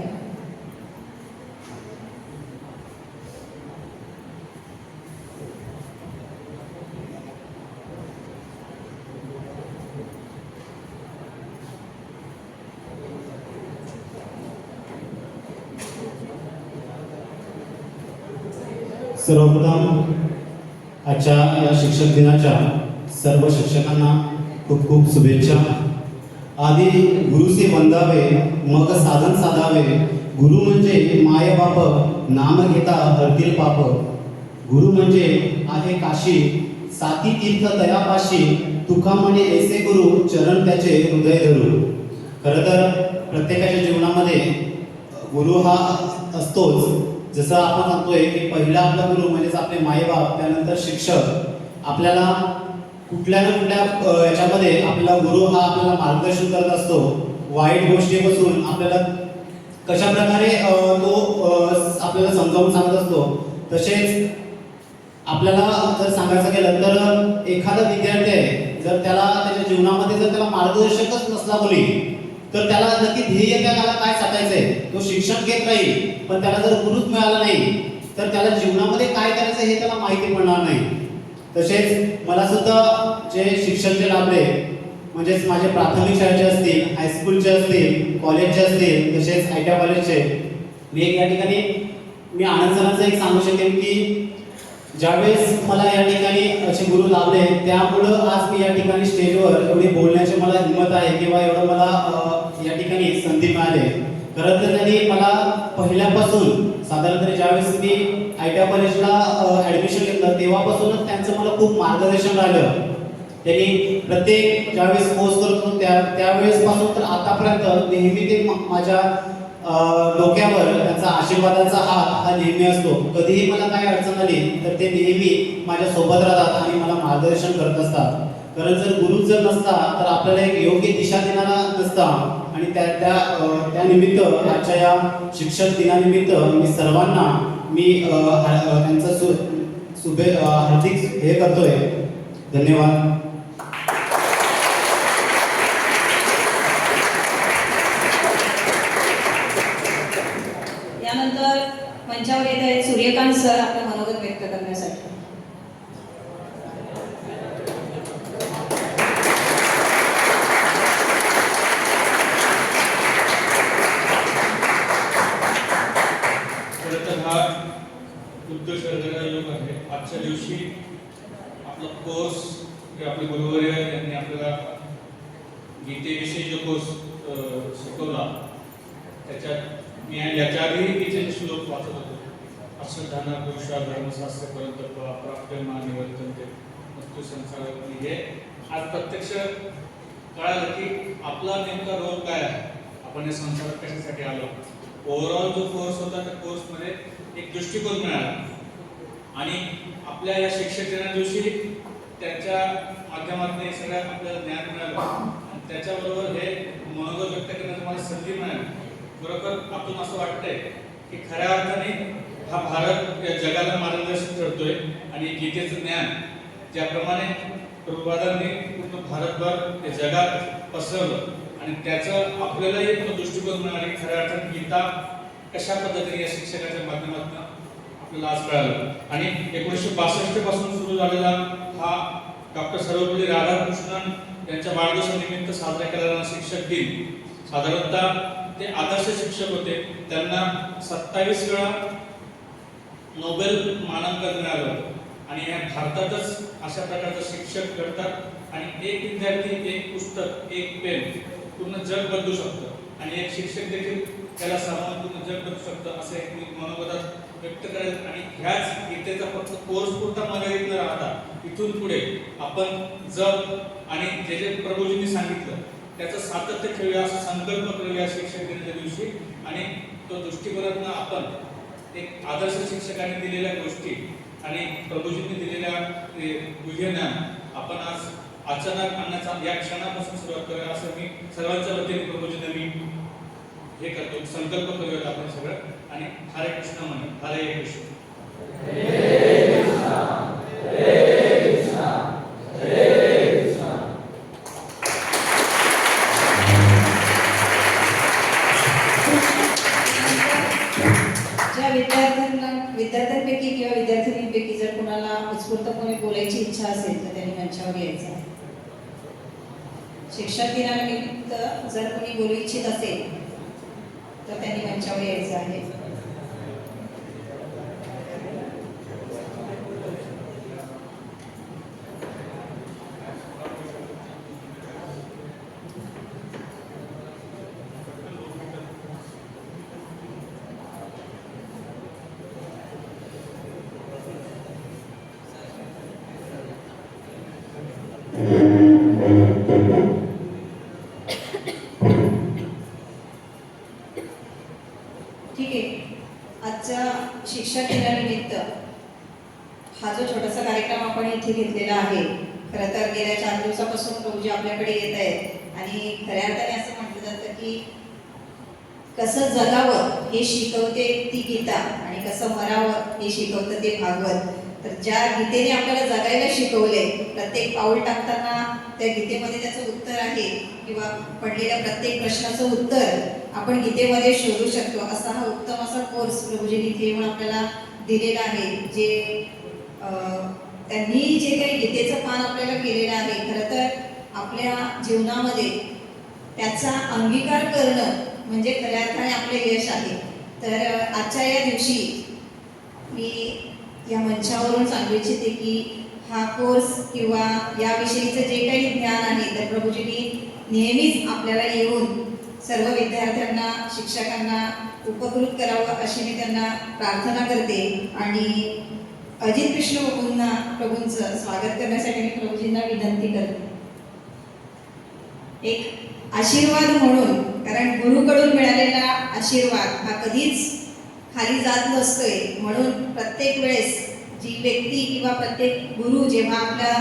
सर्वप्रथम आजच्या या शिक्षक दिनाच्या सर्व शिक्षकांना खूप खूप शुभेच्छा. आधी गुरुसे वंदावे मग साधन साधावे, गुरु म्हणजे माय बाप नाम घेता हरतील पाप, गुरु म्हणजे आहे काशी साती तीर्थ तयापाशी, तुका म्हणे ऐसे गुरु चरण त्याचे हृदय धरू. खरं तर प्रत्येकाच्या जीवनामध्ये गुरु हा असतोच. जसं आपण सांगतोय की पहिला आपला गुरु म्हणजेच आपले मायबाप, त्यानंतर शिक्षक. आपल्याला कुठल्या ना कुठल्या याच्यामध्ये आपला गुरु हा आपल्याला मार्गदर्शन करत असतो. वाईट गोष्टीपासून आपल्याला कशा प्रकारे तो आपल्याला समजावून सांगत असतो. तसेच आपल्याला जर सांगायचं गेलं तर एखादा विद्यार्थी आहे, जर त्याला त्याच्या जीवनामध्ये जर त्याला मार्गदर्शकच नसला कोणी, तर त्याला नक्की ध्येय त्याला काय साधायचंय, तो शिक्षण घेत राहील, पण त्याला जर गुरुच मिळाला नाही तर त्याला जीवनामध्ये काय करायचं हे त्याला माहिती पडणार नाही. तसेच मला सुद्धा जे शिक्षण जे लाभले, म्हणजेच माझे प्राथमिक शाळेचे असतील, हायस्कूलचे असतील, कॉलेजचे असतील, तसेच ITI कॉलेजचे, मी एक या ठिकाणी मी आनंद सरांचं एक सांगू शकेन की ज्यावेळेस मला या ठिकाणी असे गुरु लाभले, त्यामुळं आज मी या ठिकाणी स्टेजवर एवढी बोलण्याची मला हिंमत आहे किंवा एवढं मला या ठिकाणी संधी मिळाली. खरं तर त्यांनी मला पहिल्यापासून साधारणतः ज्यावेळेस मी ITI कॉलेजला ॲडमिशन घेतलं तेव्हापासूनच त्यांचं मला खूप मार्गदर्शन राहिलं. त्यांनी प्रत्येक ज्यावेळेस कोर्स करत होतो त्यावेळेसपासून तर आतापर्यंत नेहमी ते माझ्या डोक्यावर त्यांचा आशीर्वादाचा हात हा नेहमी असतो. कधीही मला काय अडचण आली तर ते नेहमी माझ्या सोबत राहतात आणि मला मार्गदर्शन करत असतात. कारण जर गुरु जर नसता तर आपल्याला एक योग्य दिशा देणारा नसता. आणि त्या निमित्त आजच्या या शिक्षक दिनानिमित्त मी सर्वांना त्यांचं हार्दिक हे करतोय. धन्यवाद. यानंतर मंचावर येत आहेत सूर्यकांत सर आपलं मनोगत व्यक्त करण्यासाठी. खरं तर हा उद्देश ठरलेला योग आहे. आजच्या दिवशी आपला कोर्स जे आपले गुरुवर्य यांनी आपल्याला गीतेविषयी जो कोर्स शिकवला, त्याच्यात मी याच्या आधीही गीतेचे श्लोक वाचत होतो. अश्वत्थाना पुरुषा धर्मशास्त्र पर्यंत प्राप्यमा निवर्तन्ते वस्तू संसारावरती. हे आज प्रत्यक्ष कळालं की आपला नेमका रोल काय आहे, आपण या संसारात कशासाठी आलो. ओव्हरऑल जो कोर्स होता त्या कोर्समध्ये एक दृष्टिकोन मिळाला आणि आपल्या या शिक्षक दिना दिवशी त्यांच्या माध्यमातून हे सगळं आपल्याला ज्ञान मिळालं आणि त्याच्याबरोबर हे मनोगत व्यक्त करण्याची मला संधी मिळाली. बरोबर आतून असं वाटतंय की खऱ्या अर्थाने हा भारत या जगाला मार्गदर्शन करतोय आणि गीतेचं ज्ञान ज्याप्रमाणे प्रभुपादांनी पूर्ण भारतभर या जगात पसरवलं आणि त्याचं आपल्यालाही एक दृष्टिकोन मिळाला की खऱ्या अर्थाने गीता कशा पद्धतीने या शिक्षकाच्या माध्यमातून आपल्याला आज कळालं. आणि 1962 पासून सुरू झालेला हा डॉक्टर सर्वपल्ली राधाकृष्णन यांच्या वाढदिवसानिमित्त साजरा केलेला शिक्षक दिन, साधारणतः ते आदर्श शिक्षक होते. त्यांना 27 वेळा नोबेल मानांकन मिळालं होतं. आणि या भारतातच अशा प्रकारचे शिक्षक घडतात आणि एक विद्यार्थी, एक पुस्तक, एक पेन पूर्ण जग बदलू शकतं आणि एक शिक्षक देखील त्याला सामावून पूर्ण जग बदलू शकतं असं एक मी मनोगतात व्यक्त करेल. आणि ह्याच गीतेचा फक्त कोर्स पुरता मर्यादित न राहता इथून पुढे आपण जग आणि जे जे प्रभूजींनी सांगितलं त्याचं सातत्य ठेवूया असा संकल्प करूया शिक्षक दिनाच्या दिवशी. आणि तो दृष्टिकोनातून आपण एक आदर्श शिक्षकांनी दिलेल्या गोष्टी आणि प्रभूजींनी दिलेल्या गुह्यज्ञान आपण आज अचानक आणण्याचा या क्षणापासून सुरुवात करूया असं मी सर्वांच्या वतीने प्रभूजींना मी हे करतो, संकल्प करूयात आपण सगळं. आणि हरे कृष्ण म्हणून हरे कृष्ण. विद्यार्थ्यांपैकी किंवा विद्यार्थिनींपैकी जर कुणाला उत्स्फूर्तपणे बोलायची इच्छा असेल तर त्यांनी मंचावर यायचं. शिक्षक दिनानिमित्त जर कोणी बोलू इच्छित असेल तर त्यांनी मंचावर यायचं आहे. शिक्षक दिनानिमित्त हा जो छोटासा कार्यक्रम आपण इथे घेतलेला आहे, खरं तर गेल्या 4 दिवसापासून प्रभूजी आपल्याकडे येत आहेत आणि खऱ्या अर्थाने असं म्हटलं जातं की कसं जगावं हे शिकवते ती गीता आणि कसं मरावं हे शिकवतं ते भागवत. तर ज्या गीतेने आपल्याला जगायला शिकवले, प्रत्येक पाऊल टाकताना त्या गीतेमध्ये त्याचं उत्तर आहे किंवा पडलेल्या प्रत्येक प्रश्नाचं उत्तर आपण गीतेमध्ये शोधू शकतो, असा हा उत्तम असा कोर्स प्रभूजींनी इथे येऊन आपल्याला दिलेला आहे. जे त्यांनी जे काही गीतेचं पान आपल्याला केलेलं आहे, खरं तर आपल्या जीवनामध्ये त्याचा अंगीकार करणं म्हणजे खऱ्या अर्थाने आपले यश आहे. तर आजच्या या दिवशी मी या मंचावरून सांगू इच्छिते की हा कोर्स किंवा याविषयीचं जे काही ज्ञान आहे तर प्रभूजींनी नेहमीच आपल्याला येऊन सर्व विद्यार्थ्यांना, शिक्षकांना उपकृत करावं अशी मी त्यांना प्रार्थना करते. आणि अजित कृष्ण प्रभूंचं स्वागत करण्यासाठी मी प्रभूजींना विनंती करते. एक आशीर्वाद म्हणून, कारण गुरुकडून मिळालेला आशीर्वाद हा कधीच खाली जात नसतोय. म्हणून प्रत्येक वेळेस जी व्यक्ती किंवा प्रत्येक गुरु जेव्हा आपल्या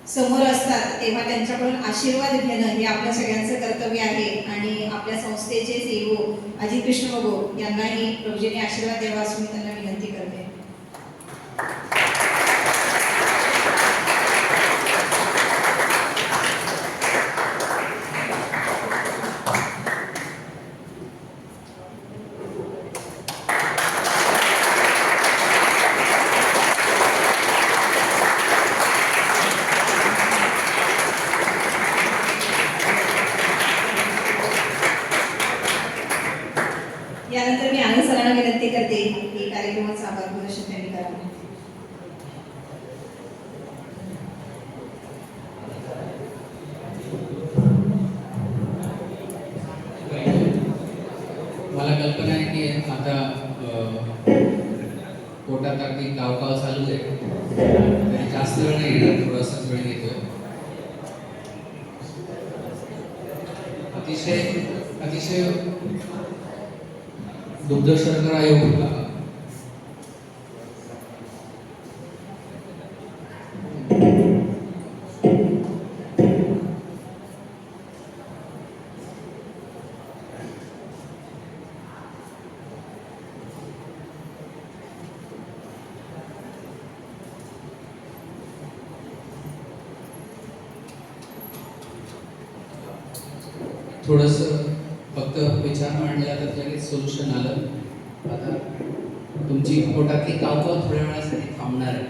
समोर असतात तेव्हा त्यांच्याकडून आशीर्वाद घेणं हे आपल्या सगळ्यांचं कर्तव्य आहे. आणि आपल्या संस्थेचे CEO अजित कृष्ण प्रभू यांनाही प्रभूजींनी आशीर्वाद द्यावा असं मी त्यांना विनंती करते. यानंतर मी आनंद सरांना विनंती करते की कार्यक्रमाचं आभार प्रदर्शन त्यांनी करावं. मला कल्पना आहे की आता पोटात अगदी काव चालू आहे, तरी जास्त वेळ नाही येणार, थोडासाच वेळ घेतोय. अतिशय दुग्ध शर्करा योग होता. थोडंसं फक्त विचार मांडला तर लगेच सोल्युशन आलं. आता तुमची पोटातली कावकाव थोड्या वेळासाठी थांबणार आहे.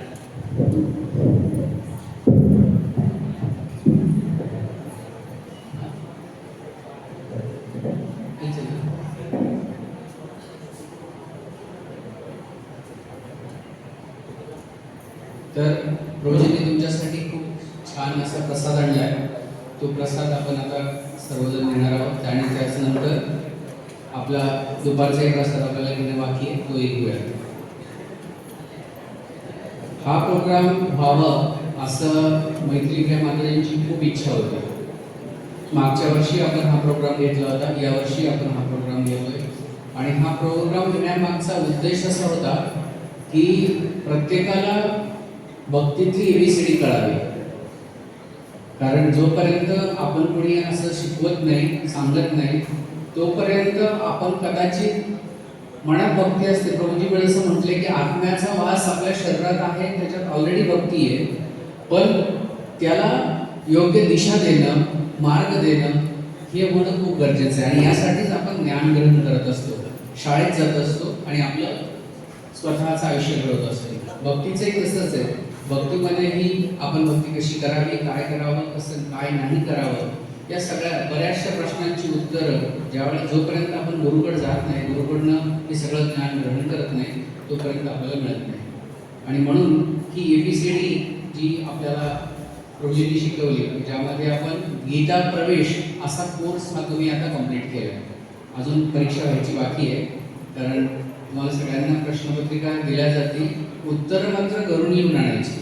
तर रोजीने तुमच्यासाठी खूप छान असा प्रसाद आणलाय. तो प्रसाद आपण आता सर्वजण घेणार आहोत आणि त्याच्यानंतर आपला दुपारचा एक प्रसाद आपल्याला घेणं बाकी आहे, तो एक वेळ. हा प्रोग्राम व्हावा असं मैत्रीप्रिया माताजींची खूप इच्छा होती. मागच्या वर्षी आपण हा प्रोग्राम घेतला होता, यावर्षी आपण हा प्रोग्राम घेतोय. आणि हा प्रोग्राम घेण्यामागचा उद्देश असा होता की प्रत्येकाला भक्तीतली ABCD कळावी. कारण जोपर्यंत आपण कोणी असं शिकवत नाही, सांगत नाही, तोपर्यंत आपण कदाचित मनात भक्ती असते. प्रभूजी वेळेस म्हटले की आत्म्याचा वास आपल्या शरीरात आहे, त्याच्यात ऑलरेडी भक्ती आहे, पण त्याला योग्य दिशा देणं, मार्ग देणं हे होणं खूप गरजेचं आहे. आणि यासाठीच आपण ज्ञान ग्रहण करत असतो, शाळेत जात असतो आणि आपलं स्वतःचं आयुष्य घडवत असतो. भक्तीचंही तसंच आहे. भक्तीमध्येही आपण भक्ती कशी करावी, काय करावं, कसं काय नाही करावं, या सगळ्या बऱ्याचशा प्रश्नांची उत्तरं ज्यावेळेस जोपर्यंत आपण गुरुकडे जात नाही, गुरुकडनं हे सगळं ज्ञान ग्रहण करत नाही, तोपर्यंत आपल्याला मिळत नाही. आणि म्हणून ही ABCD जी आपल्याला प्रभूजींनी शिकवली, ज्यामध्ये आपण गीता प्रवेश असा कोर्स हा तुम्ही आता कंप्लीट केला. अजून परीक्षा व्हायची बाकी आहे, कारण तुम्हाला सगळ्यांना प्रश्नपत्रिका दिल्या जाते, उत्तरं मात्र घरून लिहून आणायची.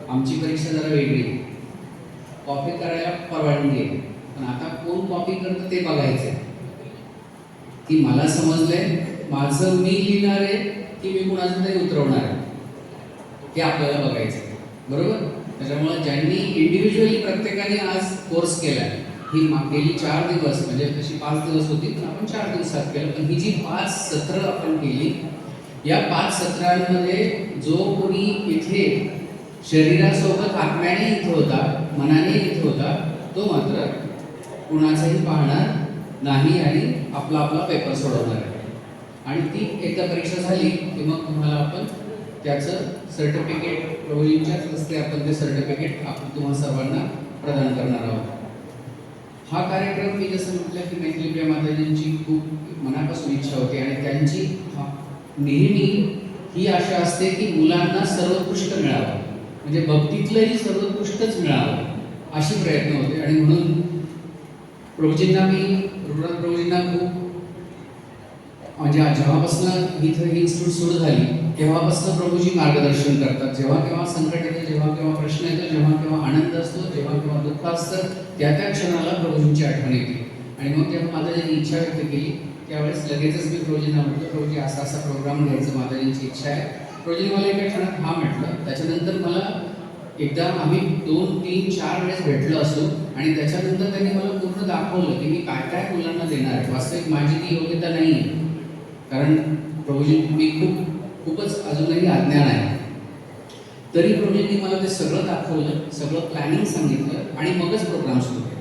आमची परीक्षा जरा वेगळी, कॉपी करायला परवानगी आहे, पण आता कोण कॉपी करतं ते बघायचं की मला समजलंय, माझं मी लिहिणार आहे की मी कुणाचं तरी उतरवणार आहे, हे आपल्याला बघायचं आहे, बरोबर. त्याच्यामुळे ज्यांनी इंडिव्हिज्युअली प्रत्येकाने आज कोर्स केला ही गेली 4 दिवस, म्हणजे तशी 5 दिवस होती पण आपण 4 दिवसात केलं, पण ही जी 5 सत्र आपण केली, या 5 सत्रांमध्ये जो कोणी इथे शरीरासोबत आत्म्याने इथे होता, मनाने इथे होता, तो मात्र कुणाचंही पाहणार नाही आणि आपला आपला पेपर सोडवणार आहे. आणि ती एकदा परीक्षा झाली की मग तुम्हाला आपण त्याचं सर्टिफिकेट प्रभूजींच्याच हस्ते आपण ते सर्टिफिकेट आपण तुम्हा सर्वांना प्रदान करणार आहोत. हा कार्यक्रम मी जसं म्हटलं की मैथिलीप्रिया माताजींची खूप मनापासून इच्छा होती आणि त्यांची नेहमी ही आशा असते की मुलांना सर्वोत्कृष्ट मिळावं, म्हणजे भक्तीतलंही सर्वोत्कृष्टच मिळावं अशी प्रयत्न होते. आणि म्हणून प्रभूजींना प्रभूजींना खूप म्हणजे जेव्हापासून इथं ही इन्स्टिट्यूट सुरू झाली तेव्हापासून प्रभूजी मार्गदर्शन करतात. जेव्हा केव्हा संकट येतं, जेव्हा केव्हा प्रश्न येतो, जेव्हा केव्हा आनंद असतो, जेव्हा केव्हा दुःख असतं, त्या क्षणाला प्रभूजींची आठवण येते. आणि मग जेव्हा माताजींनी इच्छा व्यक्त केली त्यावेळेस लगेचच मी प्रभूजींना म्हटलं, प्रभूजी असा असा प्रोग्राम घ्यायचं माताजींची इच्छा आहे. प्रभूजींनी मला एका क्षणात हा म्हटलं. त्याच्यानंतर मला एकदा आम्ही 2, 3, 4 वेळेस भेटलो असू आणि त्याच्यानंतर त्यांनी मला पूर्ण दाखवलं की मी काय काय मुलांना देणार आहे. वास्तविक माझी ती योग्यता नाही आहे, कारण प्रभूजी मी खूपच अजूनही अज्ञान आहे. तरी प्रभूजींनी मला ते सगळं दाखवलं, सगळं प्लॅनिंग सांगितलं आणि मगच प्रोग्राम सुरू केला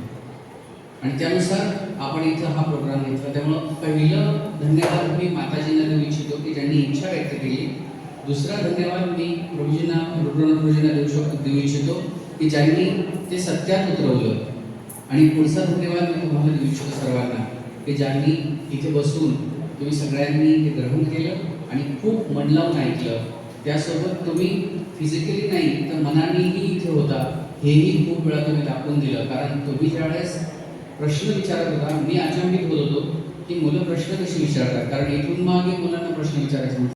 आणि त्यानुसार आपण इथं हा प्रोग्राम घेतला. त्यामुळं पहिलं धन्यवाद मी माताजींना देऊ इच्छितो की ज्यांनी इच्छा व्यक्त केली. दुसरा धन्यवाद मी प्रभूजींना प्रभूजींना देऊ इच्छितो की ज्यांनी ते सत्यात उतरवलं. आणि पुढचा धन्यवाद मी तुम्हाला देऊ इच्छितो सर्वांना की ज्यांनी इथे बसून तुम्ही सगळ्यांनी ते ग्रहण केलं आणि खूप मन लावून ऐकलं. त्यासोबत तुम्ही फिजिकली नाही तर मनानेही इथे होता, हेही खूप वेळा तुम्ही दाखवून दिलं. कारण तुम्ही ज्यावेळेस प्रश्न विचारत होता मी अचंबित होत होतो की मुलं प्रश्न कशी विचारतात, कारण इथून मागे मुलांना प्रश्न विचारायचे